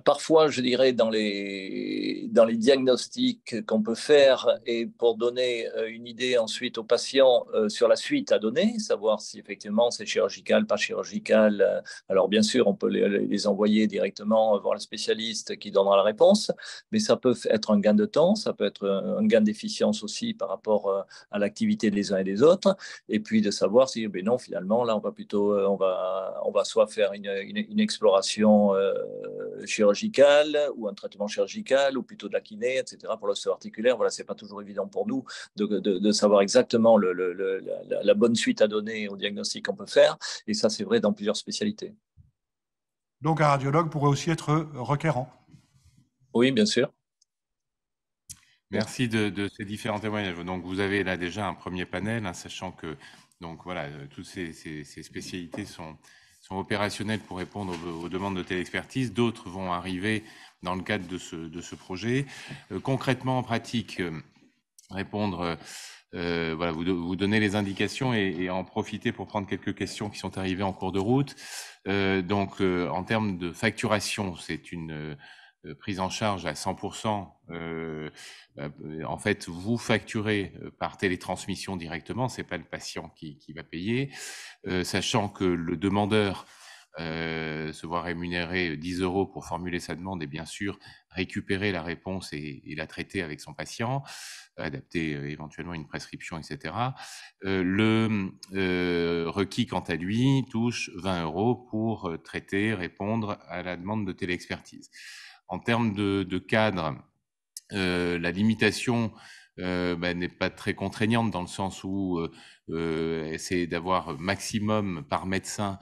Parfois, je dirais, dans les diagnostics qu'on peut faire et pour donner une idée ensuite aux patients sur la suite à donner, savoir si effectivement c'est chirurgical, pas chirurgical. Alors bien sûr, on peut les envoyer directement voir le spécialiste qui donnera la réponse, mais ça peut être un gain de temps, ça peut être un gain d'efficience aussi par rapport à l'activité des uns et des autres, et puis de savoir si, non, finalement, là, on va plutôt, on va soit faire une exploration chirurgicale ou un traitement chirurgical ou plutôt de la kiné, etc. Pour l'ostéo-articulaire, voilà, c'est pas toujours évident pour nous de savoir exactement la bonne suite à donner au diagnostic qu'on peut faire, et ça c'est vrai dans plusieurs spécialités. Donc un radiologue pourrait aussi être requérant. Oui, bien sûr. Merci de ces différents témoignages. Donc vous avez là déjà un premier panel, sachant que donc voilà, toutes ces spécialités sont opérationnels pour répondre aux demandes de téléexpertise. D'autres vont arriver dans le cadre de ce projet. Concrètement, en pratique, répondre voilà, vous donner les indications et en profiter pour prendre quelques questions qui sont arrivées en cours de route. Donc, en termes de facturation, c'est une prise en charge à 100%. En fait, vous facturez par télétransmission directement, c'est pas le patient qui va payer, sachant que le demandeur se voit rémunérer 10 € pour formuler sa demande et bien sûr récupérer la réponse et la traiter avec son patient, adapter éventuellement une prescription, etc. Le requis, quant à lui, touche 20 € pour traiter, répondre à la demande de téléexpertise. En termes de cadre, la limitation n'est pas très contraignante dans le sens où c'est d'avoir maximum par médecin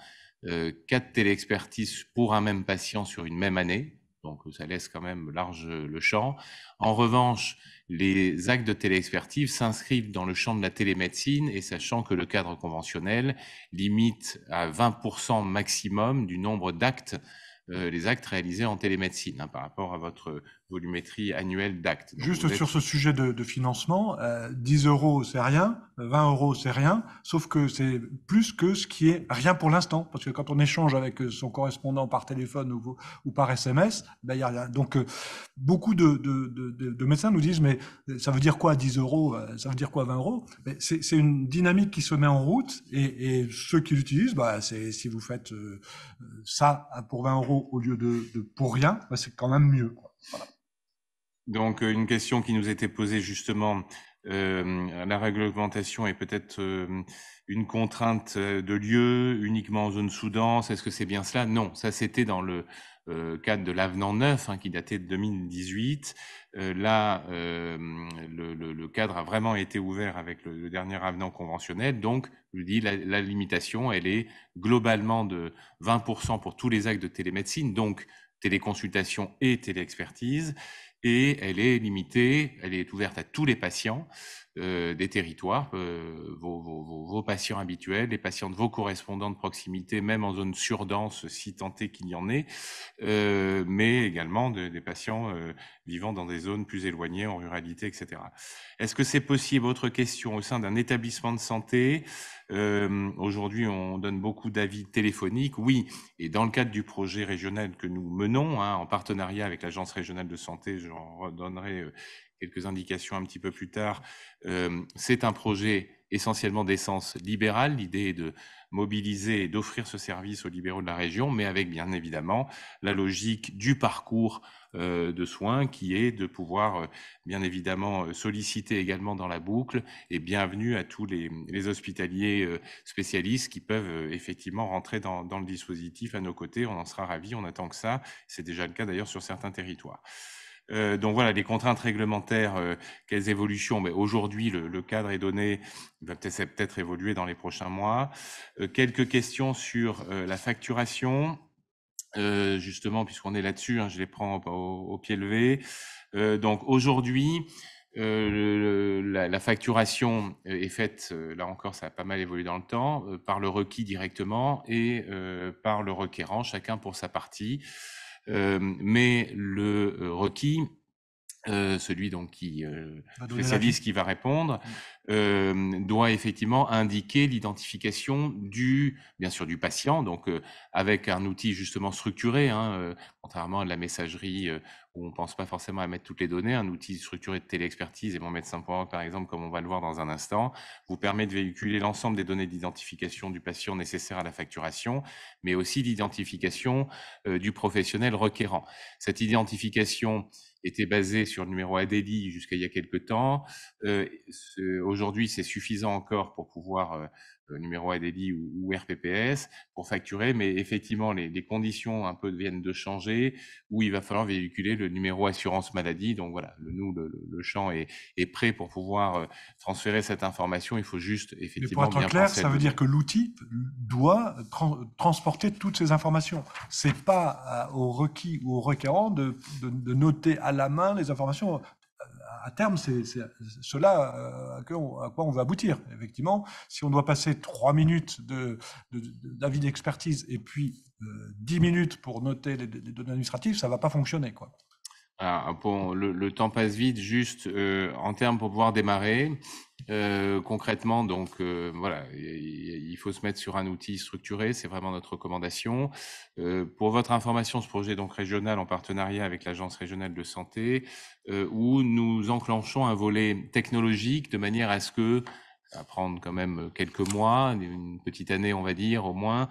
4 téléexpertises pour un même patient sur une même année. Donc, ça laisse quand même large le champ. En revanche, les actes de téléexpertise s'inscrivent dans le champ de la télémédecine et sachant que le cadre conventionnel limite à 20% maximum du nombre d'actes, les actes réalisés en télémédecine par rapport à votre volumétrie annuelle d'actes. Juste sur ce sujet de financement, 10 € c'est rien, 20 € c'est rien, sauf que c'est plus que ce qui est rien pour l'instant, parce que quand on échange avec son correspondant par téléphone ou par SMS, il y a rien. Donc beaucoup de médecins nous disent mais ça veut dire quoi 10 €, ça veut dire quoi 20 €? C'est une dynamique qui se met en route et ceux qui l'utilisent, c'est si vous faites ça pour 20 € au lieu de pour rien, c'est quand même mieux. Voilà. Donc, une question qui nous était posée justement, la réglementation est peut-être une contrainte de lieu uniquement en zone sous-dense. Est-ce que c'est bien cela? Non, ça c'était dans le cadre de l'avenant 9 qui datait de 2018. Là, le cadre a vraiment été ouvert avec le dernier avenant conventionnel. Donc, je dis la limitation, elle est globalement de 20% pour tous les actes de télémédecine, donc téléconsultation et téléexpertise. Et elle est limitée, elle est ouverte à tous les patients des territoires, vos patients habituels, les patients de vos correspondants de proximité, même en zone surdense, si tant est qu'il y en ait, mais également des patients vivant dans des zones plus éloignées, en ruralité, etc. Est-ce que c'est possible, autre question, au sein d'un établissement de santé? Aujourd'hui, on donne beaucoup d'avis téléphoniques, oui, et dans le cadre du projet régional que nous menons, en partenariat avec l'Agence régionale de santé, j'en redonnerai quelques indications un petit peu plus tard, c'est un projet essentiellement d'essence libérale. L'idée est de mobiliser et d'offrir ce service aux libéraux de la région, mais avec bien évidemment la logique du parcours de soins qui est de pouvoir bien évidemment solliciter également dans la boucle et bienvenue à tous les hospitaliers spécialistes qui peuvent effectivement rentrer dans le dispositif à nos côtés. On en sera ravis, on attend que ça. C'est déjà le cas d'ailleurs sur certains territoires. Donc voilà, les contraintes réglementaires, quelles évolutions? Aujourd'hui, le cadre est donné, il va peut-être évoluer dans les prochains mois. Quelques questions sur la facturation, justement, puisqu'on est là-dessus, je les prends au pied levé. Donc aujourd'hui, la facturation est faite, là encore, ça a pas mal évolué dans le temps, par le requis directement et par le requérant, chacun pour sa partie. Mais le requis, celui donc qui spécialiste qui va répondre, doit effectivement indiquer l'identification bien sûr du patient, donc avec un outil justement structuré, contrairement à de la messagerie où on pense pas forcément à mettre toutes les données. Un outil structuré de téléexpertise et mon médecin.org par exemple, comme on va le voir dans un instant, vous permet de véhiculer l'ensemble des données d'identification du patient nécessaires à la facturation, mais aussi l'identification du professionnel requérant. Cette identification était basée sur le numéro ADELI jusqu'à il y a quelque temps. Aujourd'hui, c'est suffisant encore pour pouvoir numéro ADELI ou RPPS pour facturer, mais effectivement, les conditions un peu viennent de changer, où il va falloir véhiculer le numéro assurance maladie. Donc voilà, le champ est prêt pour pouvoir transférer cette information. Il faut juste effectivement bien penser. Mais pour être clair, ça veut dire que l'outil doit transporter toutes ces informations. C'est pas au requis ou au requérant de noter à la main les informations. À terme, c'est cela à quoi on va aboutir. Effectivement, si on doit passer 3 minutes d'avis d'expertise et puis 10 minutes pour noter les données administratives, ça ne va pas fonctionner, quoi. Bon, le temps passe vite, juste en termes pour pouvoir démarrer. Concrètement, donc voilà, il faut se mettre sur un outil structuré, c'est vraiment notre recommandation. Pour votre information, ce projet est donc régional en partenariat avec l'Agence régionale de santé, où nous enclenchons un volet technologique de manière à ce que, à prendre quand même quelques mois, une petite année on va dire au moins,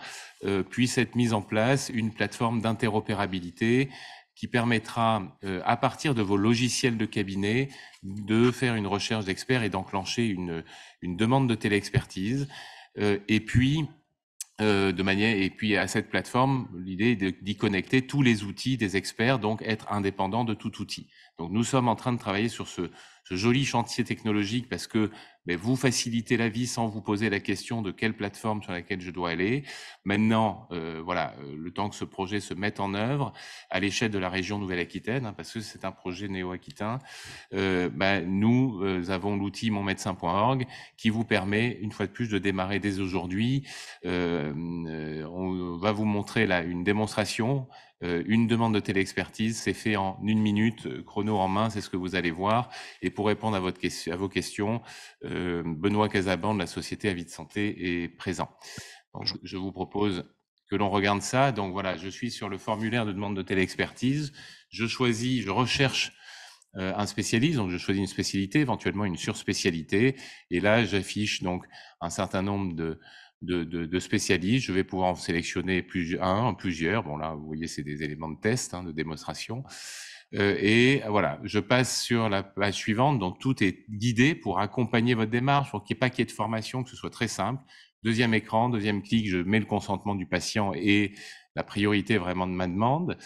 puisse être mise en place une plateforme d'interopérabilité qui permettra, à partir de vos logiciels de cabinet, de faire une recherche d'experts et d'enclencher une demande de téléexpertise. Et puis à cette plateforme, l'idée est d'y connecter tous les outils des experts, donc être indépendant de tout outil. Donc nous sommes en train de travailler sur ce joli chantier technologique parce que vous facilitez la vie sans vous poser la question de quelle plateforme sur laquelle je dois aller. Maintenant, voilà, le temps que ce projet se mette en œuvre à l'échelle de la région Nouvelle-Aquitaine, parce que c'est un projet néo-aquitain, nous avons l'outil monmédecin.org qui vous permet, une fois de plus, de démarrer dès aujourd'hui. On va vous montrer là une démonstration. Une demande de téléexpertise, c'est fait en 1 minute, chrono en main, c'est ce que vous allez voir. Et pour répondre à vos questions, Benoît Casabon de la Société Avis de Santé est présent. Donc, je vous propose que l'on regarde ça. Donc voilà, je suis sur le formulaire de demande de téléexpertise. Je recherche un spécialiste, donc je choisis une spécialité, éventuellement une surspécialité. Et là, j'affiche donc un certain nombre de spécialistes. Je vais pouvoir en sélectionner plusieurs. Bon là, vous voyez, c'est des éléments de test, de démonstration. Et voilà, je passe sur la page suivante. Donc tout est guidé pour accompagner votre démarche, pour qu'il n'y ait pas qu'il y ait de formation, que ce soit très simple. Deuxième écran, deuxième clic, je mets le consentement du patient et la priorité vraiment de ma demande.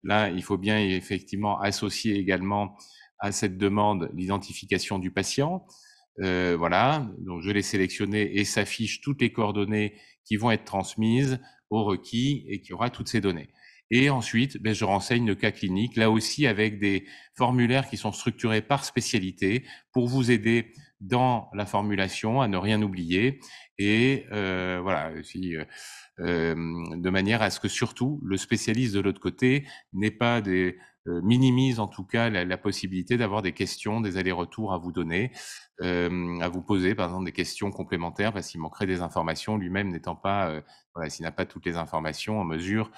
Là, il faut bien effectivement associer également à cette demande l'identification du patient. Voilà, donc je l'ai sélectionné et s'affiche toutes les coordonnées qui vont être transmises au requis et qui aura toutes ces données. Et ensuite, je renseigne le cas clinique, là aussi avec des formulaires qui sont structurés par spécialité pour vous aider dans la formulation à ne rien oublier. Et voilà, de manière à ce que surtout le spécialiste de l'autre côté n'ait pas minimise en tout cas la possibilité d'avoir des questions, des allers-retours à vous donner, à vous poser par exemple des questions complémentaires parce qu'il manquerait des informations, lui-même n'étant pas, voilà, s'il n'a pas toutes les informations en mesure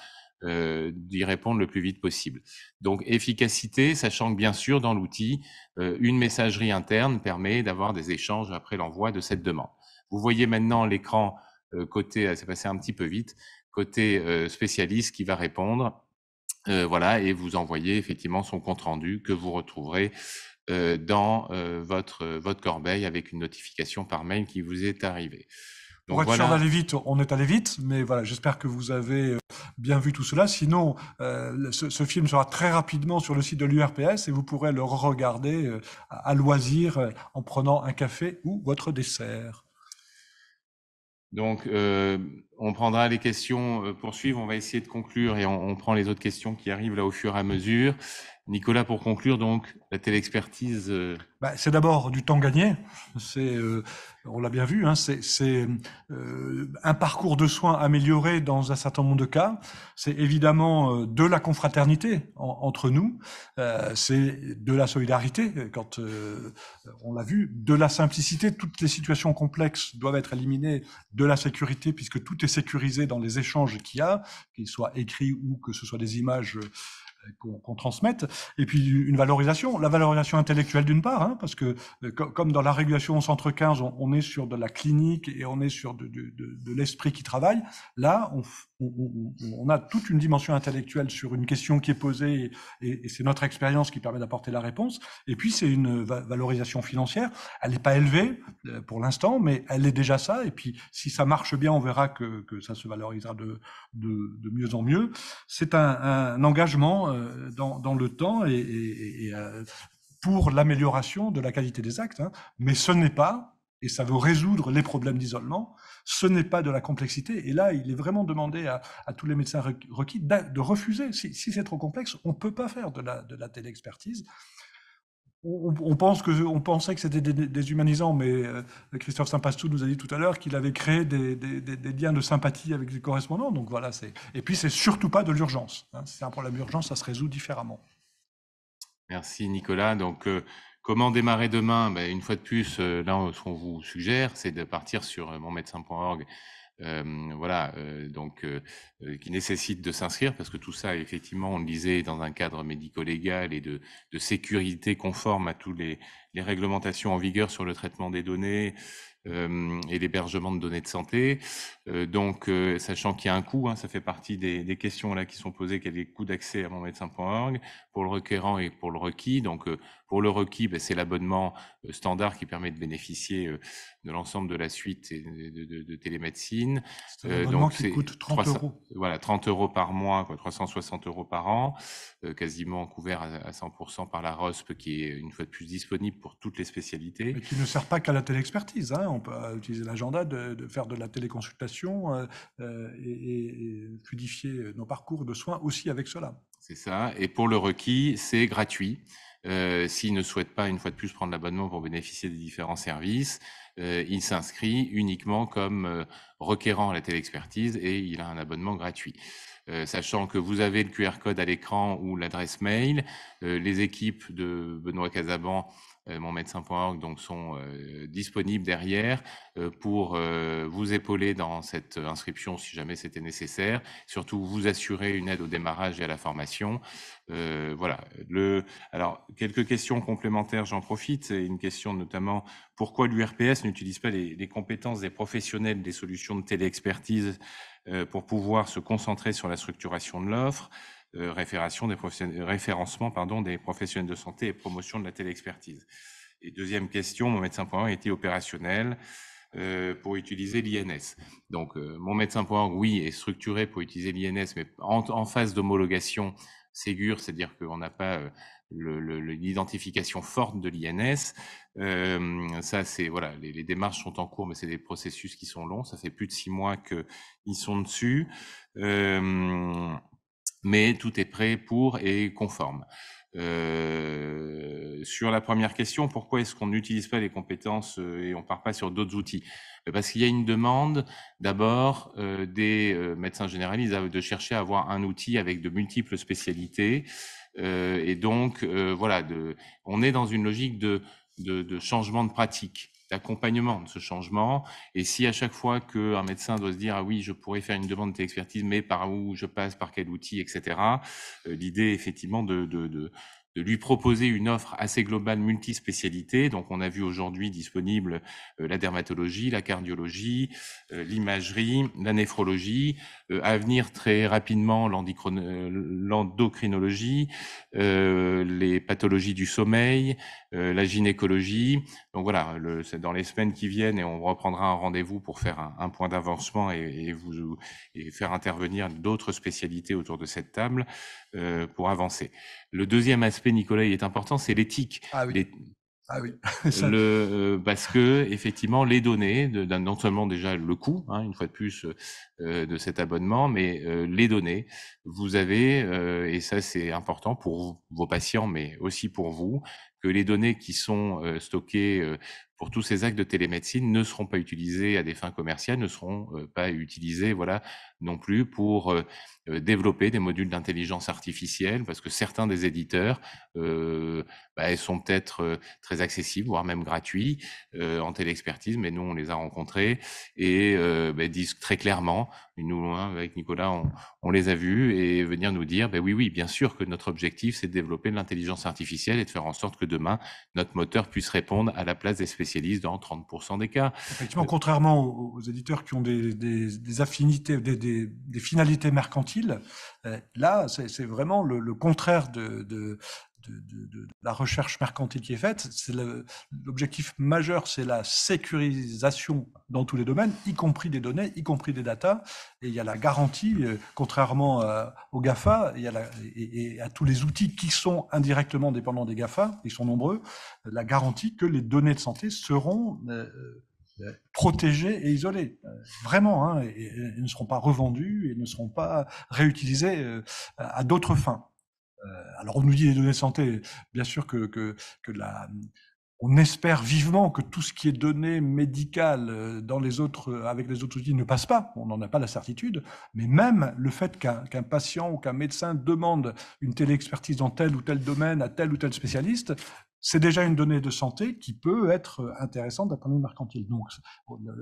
d'y répondre le plus vite possible. Donc efficacité, sachant que bien sûr dans l'outil, une messagerie interne permet d'avoir des échanges après l'envoi de cette demande. Vous voyez maintenant l'écran côté, c'est passé un petit peu vite, côté spécialiste qui va répondre, voilà, et vous envoyez effectivement son compte rendu que vous retrouverez dans votre corbeille avec une notification par mail qui vous est arrivée. Donc, pour être sûr d'aller vite, on est allé vite, mais voilà, j'espère que vous avez bien vu tout cela. Sinon, ce film sera très rapidement sur le site de l'URPS et vous pourrez le regarder à loisir en prenant un café ou votre dessert. Donc, on prendra les questions pour suivre. On va essayer de conclure et on prend les autres questions qui arrivent là au fur et à mesure. Nicolas, pour conclure, donc, la téléexpertise. C'est d'abord du temps gagné. On l'a bien vu, c'est un parcours de soins amélioré dans un certain nombre de cas. C'est évidemment de la confraternité entre nous. C'est de la solidarité, quand on l'a vu, de la simplicité. Toutes les situations complexes doivent être éliminées, de la sécurité, puisque tout est sécurisé dans les échanges qu'il y a, qu'ils soient écrits ou que ce soit des images qu'on transmette, et puis une valorisation, la valorisation intellectuelle d'une part, parce que comme dans la régulation au centre 15, on est sur de la clinique et on est sur de l'esprit qui travaille, là on a toute une dimension intellectuelle sur une question qui est posée et c'est notre expérience qui permet d'apporter la réponse, et puis c'est une valorisation financière, elle n'est pas élevée pour l'instant, mais elle est déjà ça, et puis si ça marche bien, on verra que ça se valorisera de mieux en mieux. C'est un engagement dans le temps et pour l'amélioration de la qualité des actes, mais ce n'est pas, et ça veut résoudre les problèmes d'isolement, ce n'est pas de la complexité, et là il est vraiment demandé à tous les médecins requis de refuser. Si c'est trop complexe, on ne peut pas faire de la téléexpertise. On pensait que c'était déshumanisant, mais Christophe Saint-Pastou nous a dit tout à l'heure qu'il avait créé des liens de sympathie avec les correspondants. Donc voilà, et puis c'est surtout pas de l'urgence. Si c'est un problème d'urgence, ça se résout différemment. Merci Nicolas. Donc, comment démarrer demain? Ben, une fois de plus, là, ce qu'on vous suggère, c'est de partir sur monmedecin.org, voilà, qui nécessite de s'inscrire parce que tout ça, effectivement, on le disait, dans un cadre médico-légal et de sécurité conforme à tous les réglementations en vigueur sur le traitement des données et l'hébergement de données de santé. Sachant qu'il y a un coût, hein, ça fait partie des questions là qui sont posées, quel est le coût d'accès à monmedecin.org pour le requérant et pour le requis. Donc, pour le requis, c'est l'abonnement standard qui permet de bénéficier de l'ensemble de la suite de télémédecine. C'est un abonnement qui coûte 30 euros. Voilà, 30 euros par mois, 360 euros par an, quasiment couvert à 100% par la ROSP, qui est une fois de plus disponible pour toutes les spécialités. Mais qui ne sert pas qu'à la téléexpertise, hein. On peut utiliser l'agenda, de faire de la téléconsultation et fluidifier nos parcours de soins aussi avec cela. C'est ça. Et pour le requis, c'est gratuit. S'il ne souhaite pas, une fois de plus, prendre l'abonnement pour bénéficier des différents services, il s'inscrit uniquement comme requérant à la téléexpertise et il a un abonnement gratuit. Sachant que vous avez le QR code à l'écran ou l'adresse mail, les équipes de Benoît Casaban, monmedecin.org, donc sont disponibles derrière pour vous épauler dans cette inscription si jamais c'était nécessaire, surtout vous assurer une aide au démarrage et à la formation. Voilà. Alors, quelques questions complémentaires, j'en profite. C'est une question notamment, pourquoi l'URPS n'utilise pas les compétences des professionnels des solutions de téléexpertise pour pouvoir se concentrer sur la structuration de l'offre, référencement des professionnels de santé et promotion de la téléexpertise. Et deuxième question, monmedecin.org était opérationnel pour utiliser l'INS. Donc, monmedecin.org, oui, est structuré pour utiliser l'INS, mais en phase d'homologation Ségur, c'est-à-dire qu'on n'a pas l'identification forte de l'INS. Ça, c'est voilà, les démarches sont en cours, mais c'est des processus qui sont longs. Ça fait plus de 6 mois qu'ils sont dessus, mais tout est prêt pour et conforme. Sur la première question, pourquoi est-ce qu'on n'utilise pas les compétences et on part pas sur d'autres outils? Parce qu'il y a une demande d'abord des médecins généralistes de chercher à avoir un outil avec de multiples spécialités et donc voilà, on est dans une logique de changement de pratique, d'accompagnement de ce changement. Et si à chaque fois qu'un médecin doit se dire ah oui, je pourrais faire une demande d'expertise, mais par où je passe, par quel outil, etc. L'idée effectivement de lui proposer une offre assez globale multispécialité. Donc, on a vu aujourd'hui disponible la dermatologie, la cardiologie, l'imagerie, la néphrologie, à venir très rapidement l'endocrinologie, les pathologies du sommeil, la gynécologie. Donc voilà, c'est dans les semaines qui viennent et on reprendra un rendez-vous pour faire un point d'avancement et faire intervenir d'autres spécialités autour de cette table pour avancer. Le deuxième aspect, Nicolas, il est important, c'est l'éthique. Ah oui. Ah oui. Parce que effectivement, les données, non seulement déjà le coût, hein, une fois de plus, de cet abonnement, mais les données, vous avez, et ça c'est important pour vos patients, mais aussi pour vous, que les données qui sont stockées pour tous ces actes de télémédecine ne seront pas utilisées à des fins commerciales, ne seront pas utilisées, voilà, non plus pour développer des modules d'intelligence artificielle, parce que certains des éditeurs sont peut-être très accessibles, voire même gratuits en téléexpertise, mais nous on les a rencontrés et disent très clairement, nous avec Nicolas on les a vus et venir nous dire oui bien sûr que notre objectif c'est de développer de l'intelligence artificielle et de faire en sorte que demain notre moteur puisse répondre à la place des spécialistes dans 30% des cas. Effectivement, contrairement aux éditeurs qui ont des affinités, des finalités mercantiles, là c'est vraiment le contraire de la recherche mercantile qui est faite. L'objectif majeur, c'est la sécurisation dans tous les domaines, y compris des données, y compris des data. Et il y a la garantie, contrairement aux GAFA, et à tous les outils qui sont indirectement dépendants des GAFA, ils sont nombreux, la garantie que les données de santé seront protégées et isolées. Vraiment, hein, et ne seront pas revendues et ne seront pas réutilisées à d'autres fins. Alors on nous dit les données de santé, bien sûr que On espère vivement que tout ce qui est donné médical avec les autres outils ne passe pas. On n'en a pas la certitude. Mais même le fait qu'un patient ou qu'un médecin demande une téléexpertise dans tel ou tel domaine à tel ou tel spécialiste, c'est déjà une donnée de santé qui peut être intéressante d'un point de vue mercantile. Donc,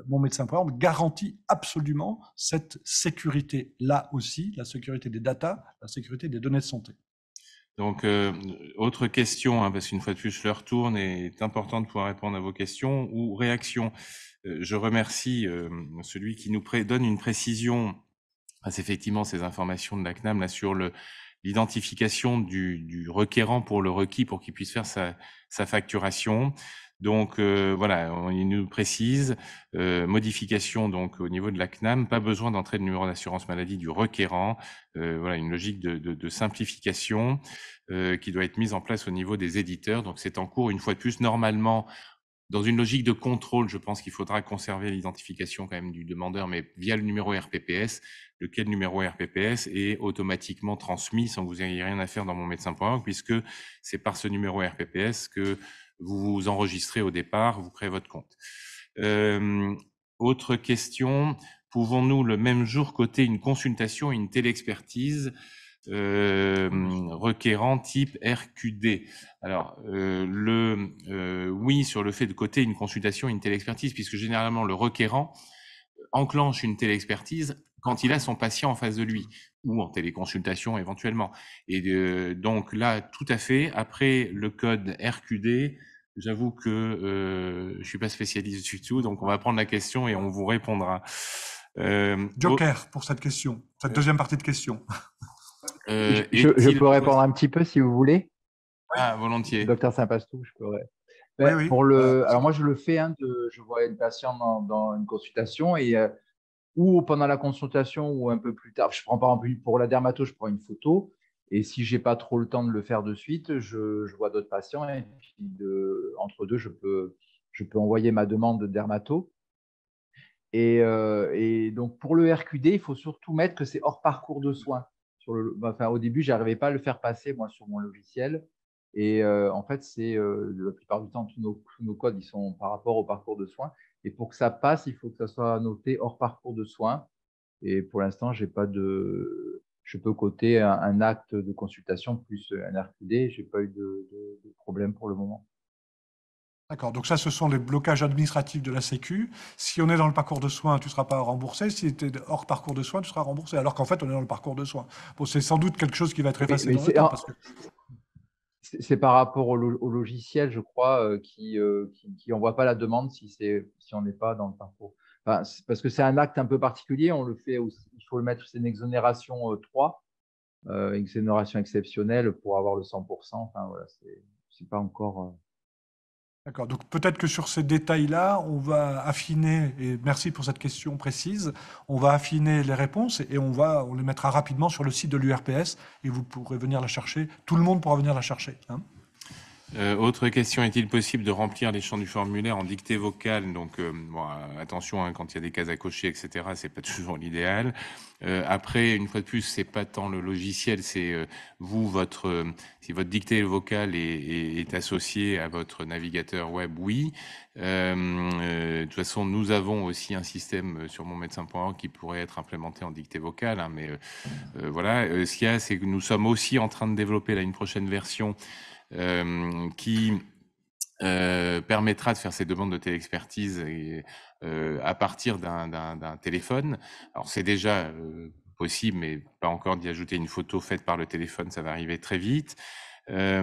mon médecin, par exemple, garantit absolument cette sécurité-là aussi, la sécurité des data, la sécurité des données de santé. Donc, autre question, hein, parce qu'une fois de plus, je leur tourne et est important de pouvoir répondre à vos questions ou réactions. Je remercie celui qui nous donne une précision, c'est effectivement ces informations de la CNAM là, sur l'identification du requérant pour le requis pour qu'il puisse faire sa facturation. Donc voilà, il nous précise, modification donc au niveau de la CNAM, pas besoin d'entrer de numéro d'assurance maladie du requérant. Voilà, une logique de simplification qui doit être mise en place au niveau des éditeurs. Donc c'est en cours, une fois de plus, normalement, dans une logique de contrôle, je pense qu'il faudra conserver l'identification quand même du demandeur, mais via le numéro RPPS, lequel numéro RPPS est automatiquement transmis sans que vous ayez rien à faire dans mon médecin.org, puisque c'est par ce numéro RPPS que vous vous enregistrez au départ, vous créez votre compte. Autre question, pouvons-nous le même jour coter une consultation et une téléexpertise requérant type RQD? Alors, oui, sur le fait de coter une consultation et une téléexpertise, puisque généralement le requérant enclenche une téléexpertise quand il a son patient en face de lui, ou en téléconsultation éventuellement. Et donc là, tout à fait, après le code RQD, j'avoue que je suis pas spécialiste du tout, donc on va prendre la question et on vous répondra. Joker pour cette question, cette deuxième partie de question. Je peux répondre un petit peu si vous voulez. Ah, volontiers. Docteur Saint-Pastou, je pourrais. Oui. Alors moi, je le fais. Je vois une patiente dans une consultation et ou pendant la consultation ou un peu plus tard. Je prends par exemple pour la dermato, je prends une photo et si j'ai pas trop le temps de le faire de suite, je vois d'autres patients et puis entre deux, je peux envoyer ma demande de dermato. Et donc pour le RQD, il faut surtout mettre que c'est hors parcours de soins. Au début, je n'arrivais pas à le faire passer moi sur mon logiciel. Et en fait, la plupart du temps, tous nos codes, ils sont par rapport au parcours de soins. Et pour que ça passe, il faut que ça soit noté hors parcours de soins. Et pour l'instant, je peux coter un acte de consultation plus un RQD. Je n'ai pas eu de problème pour le moment. D'accord, donc ça, ce sont les blocages administratifs de la Sécu. Si on est dans le parcours de soins, tu ne seras pas remboursé. Si tu es hors parcours de soins, tu seras remboursé. Alors qu'en fait, on est dans le parcours de soins. Bon, c'est sans doute quelque chose qui va être effacé dans le temps. C'est par rapport au logiciel, je crois, qui envoie pas la demande si on n'est pas dans le parcours. Enfin, parce que c'est un acte un peu particulier. On le fait aussi, il faut le mettre, c'est une exonération 3, exonération exceptionnelle pour avoir le 100%. Enfin, voilà, c'est pas encore. D'accord, donc peut-être que sur ces détails-là, on va affiner, et merci pour cette question précise, on va affiner les réponses et on les mettra rapidement sur le site de l'URPS et vous pourrez venir la chercher, tout le monde pourra venir la chercher. Hein. Autre question, est-il possible de remplir les champs du formulaire en dictée vocale? Donc, attention, hein, quand il y a des cases à cocher, etc., c'est pas toujours l'idéal. Après, une fois de plus, c'est pas tant le logiciel, c'est vous, si votre dictée vocale est associée à votre navigateur web, oui. De toute façon, nous avons aussi un système sur monmédecin.org qui pourrait être implémenté en dictée vocale, hein, mais voilà. Ce qu'il y a, c'est que nous sommes aussi en train de développer là une prochaine version qui permettra de faire ces demandes de téléexpertise à partir d'un téléphone. Alors c'est déjà possible, mais pas encore d'y ajouter une photo faite par le téléphone, ça va arriver très vite. À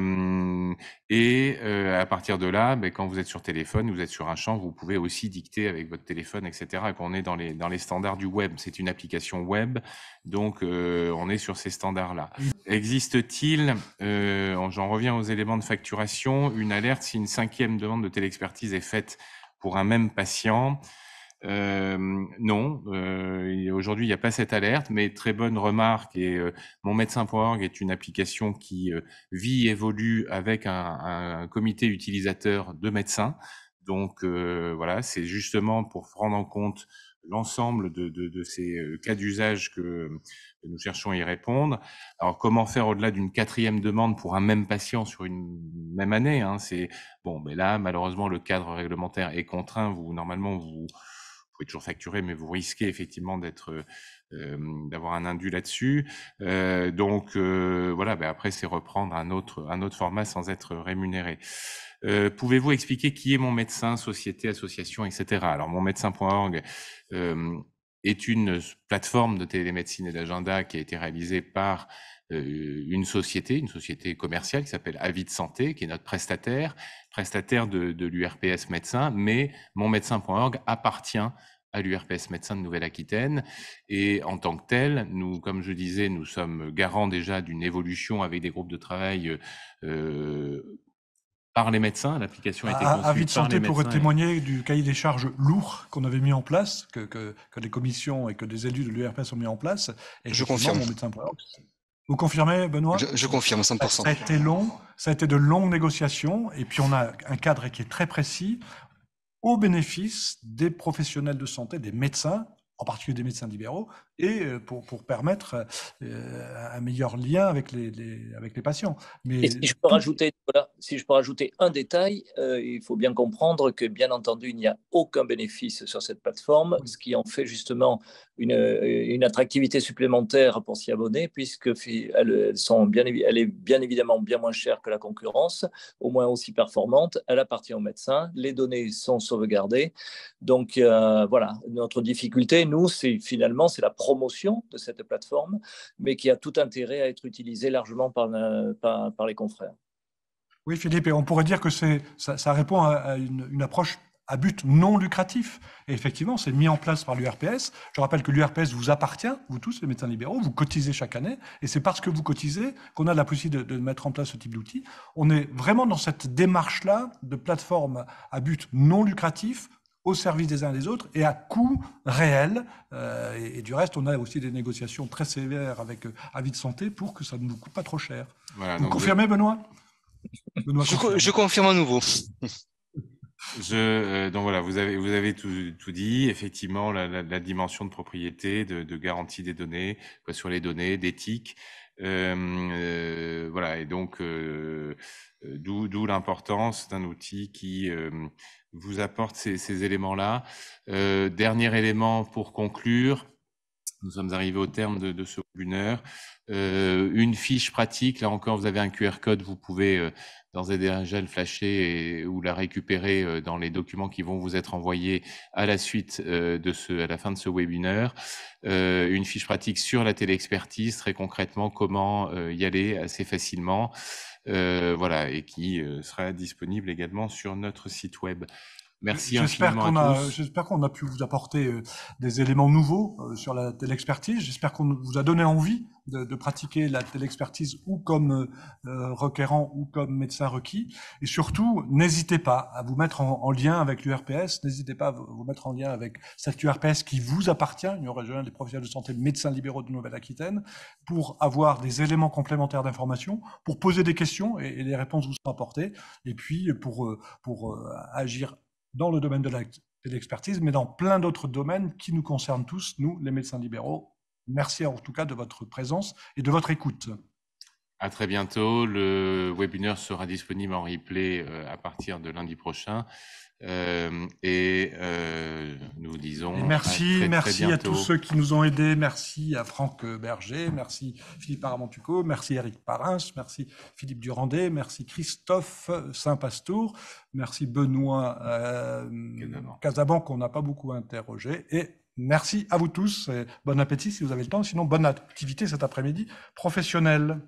partir de là, quand vous êtes sur téléphone, vous êtes sur un champ, vous pouvez aussi dicter avec votre téléphone, etc. Et qu'on est dans les standards du web. C'est une application web, donc on est sur ces standards-là. Existe-t-il, j'en reviens aux éléments de facturation, une alerte si une 5e demande de téléexpertise est faite pour un même patient? Non, aujourd'hui il n'y a pas cette alerte, mais très bonne remarque. Et monmédecin.org est une application qui vit, évolue avec un comité utilisateur de médecins. Donc voilà, c'est justement pour prendre en compte l'ensemble de ces cas d'usage que nous cherchons à y répondre. Alors, comment faire au-delà d'une 4e demande pour un même patient sur une même année, hein, c'est bon, mais là, malheureusement, le cadre réglementaire est contraint. Normalement, vous pouvez toujours facturer, mais vous risquez effectivement d'avoir un indu là-dessus. Donc voilà, après, c'est reprendre un autre format sans être rémunéré. Pouvez-vous expliquer qui est Mon Médecin, société, association, etc. Alors, monmédecin.org est une plateforme de télémédecine et d'agenda qui a été réalisée par une société commerciale qui s'appelle Avis de Santé, qui est notre prestataire de l'URPS Médecin, mais monmédecin.org appartient à l'URPS Médecin de Nouvelle-Aquitaine. Et en tant que tel, nous, comme je disais, nous sommes garants déjà d'une évolution avec des groupes de travail par les médecins. L'application a été conçue par les médecins. Avis de Santé pourrait témoigner du cahier des charges lourd qu'on avait mis en place, que les commissions et que des élus de l'URPS ont mis en place. Et je confirme. Vous confirmez, Benoît? Je confirme, 100%. Ça a été long, ça a été de longues négociations, et puis on a un cadre qui est très précis, au bénéfice des professionnels de santé, des médecins, en particulier des médecins libéraux, et pour permettre un meilleur lien avec les patients. Mais et si je peux rajouter, voilà, si je peux rajouter un détail, il faut bien comprendre que, bien entendu, il n'y a aucun bénéfice sur cette plateforme, ce qui en fait justement une attractivité supplémentaire pour s'y abonner, puisqu'elle est bien évidemment bien moins chère que la concurrence, au moins aussi performante, elle appartient aux médecins, les données sont sauvegardées. Donc voilà, notre difficulté, nous, c'est la promotion de cette plateforme, mais qui a tout intérêt à être utilisée largement par les confrères. Oui, Philippe, et on pourrait dire que ça répond à une approche à but non lucratif. Et effectivement, c'est mis en place par l'URPS. Je rappelle que l'URPS vous appartient, vous tous, les médecins libéraux, vous cotisez chaque année, et c'est parce que vous cotisez qu'on a la possibilité de mettre en place ce type d'outil. On est vraiment dans cette démarche-là de plateforme à but non lucratif, au service des uns et des autres et à coût réel. Et du reste, on a aussi des négociations très sévères avec Avis de Santé pour que ça ne nous coûte pas trop cher. Voilà, vous confirmez, Benoît? Je confirme à nouveau. Donc voilà, vous avez tout dit. Effectivement, la dimension de propriété, de garantie des données, sur les données, d'éthique. Voilà, et donc d'où l'importance d'un outil qui vous apporte ces éléments-là. Dernier élément pour conclure, nous sommes arrivés au terme de ce webinaire. Une fiche pratique, là encore, vous avez un QR code, vous pouvez d'ores et déjà le flasher ou la récupérer dans les documents qui vont vous être envoyés à la suite à la fin de ce webinaire. Une fiche pratique sur la téléexpertise, très concrètement, comment y aller assez facilement. Voilà, et qui sera disponible également sur notre site web. Merci infiniment à tous. J'espère qu'on a pu vous apporter des éléments nouveaux sur la téléexpertise. J'espère qu'on vous a donné envie de pratiquer la téléexpertise ou comme requérant ou comme médecin requis. Et surtout, n'hésitez pas à vous mettre en lien avec l'URPS. N'hésitez pas à vous mettre en lien avec cette URPS qui vous appartient, l'Union régionale des professionnels de santé médecins libéraux de Nouvelle-Aquitaine, pour avoir des éléments complémentaires d'information, pour poser des questions et les réponses vous sont apportées. Et puis pour agir dans le domaine de l'expertise, mais dans plein d'autres domaines qui nous concernent tous, nous, les médecins libéraux. Merci en tout cas de votre présence et de votre écoute. À très bientôt. Le webinaire sera disponible en replay à partir de lundi prochain. Nous disons merci très à tous ceux qui nous ont aidés. Merci à Franck Berger, merci Philippe Paramontuco, merci Eric Parins, merci Philippe Durandet, merci Christophe Saint-Pastour, merci Benoît Casaban qu'on n'a pas beaucoup interrogé et merci à vous tous. Et bon appétit si vous avez le temps, sinon bonne activité cet après-midi professionnelle.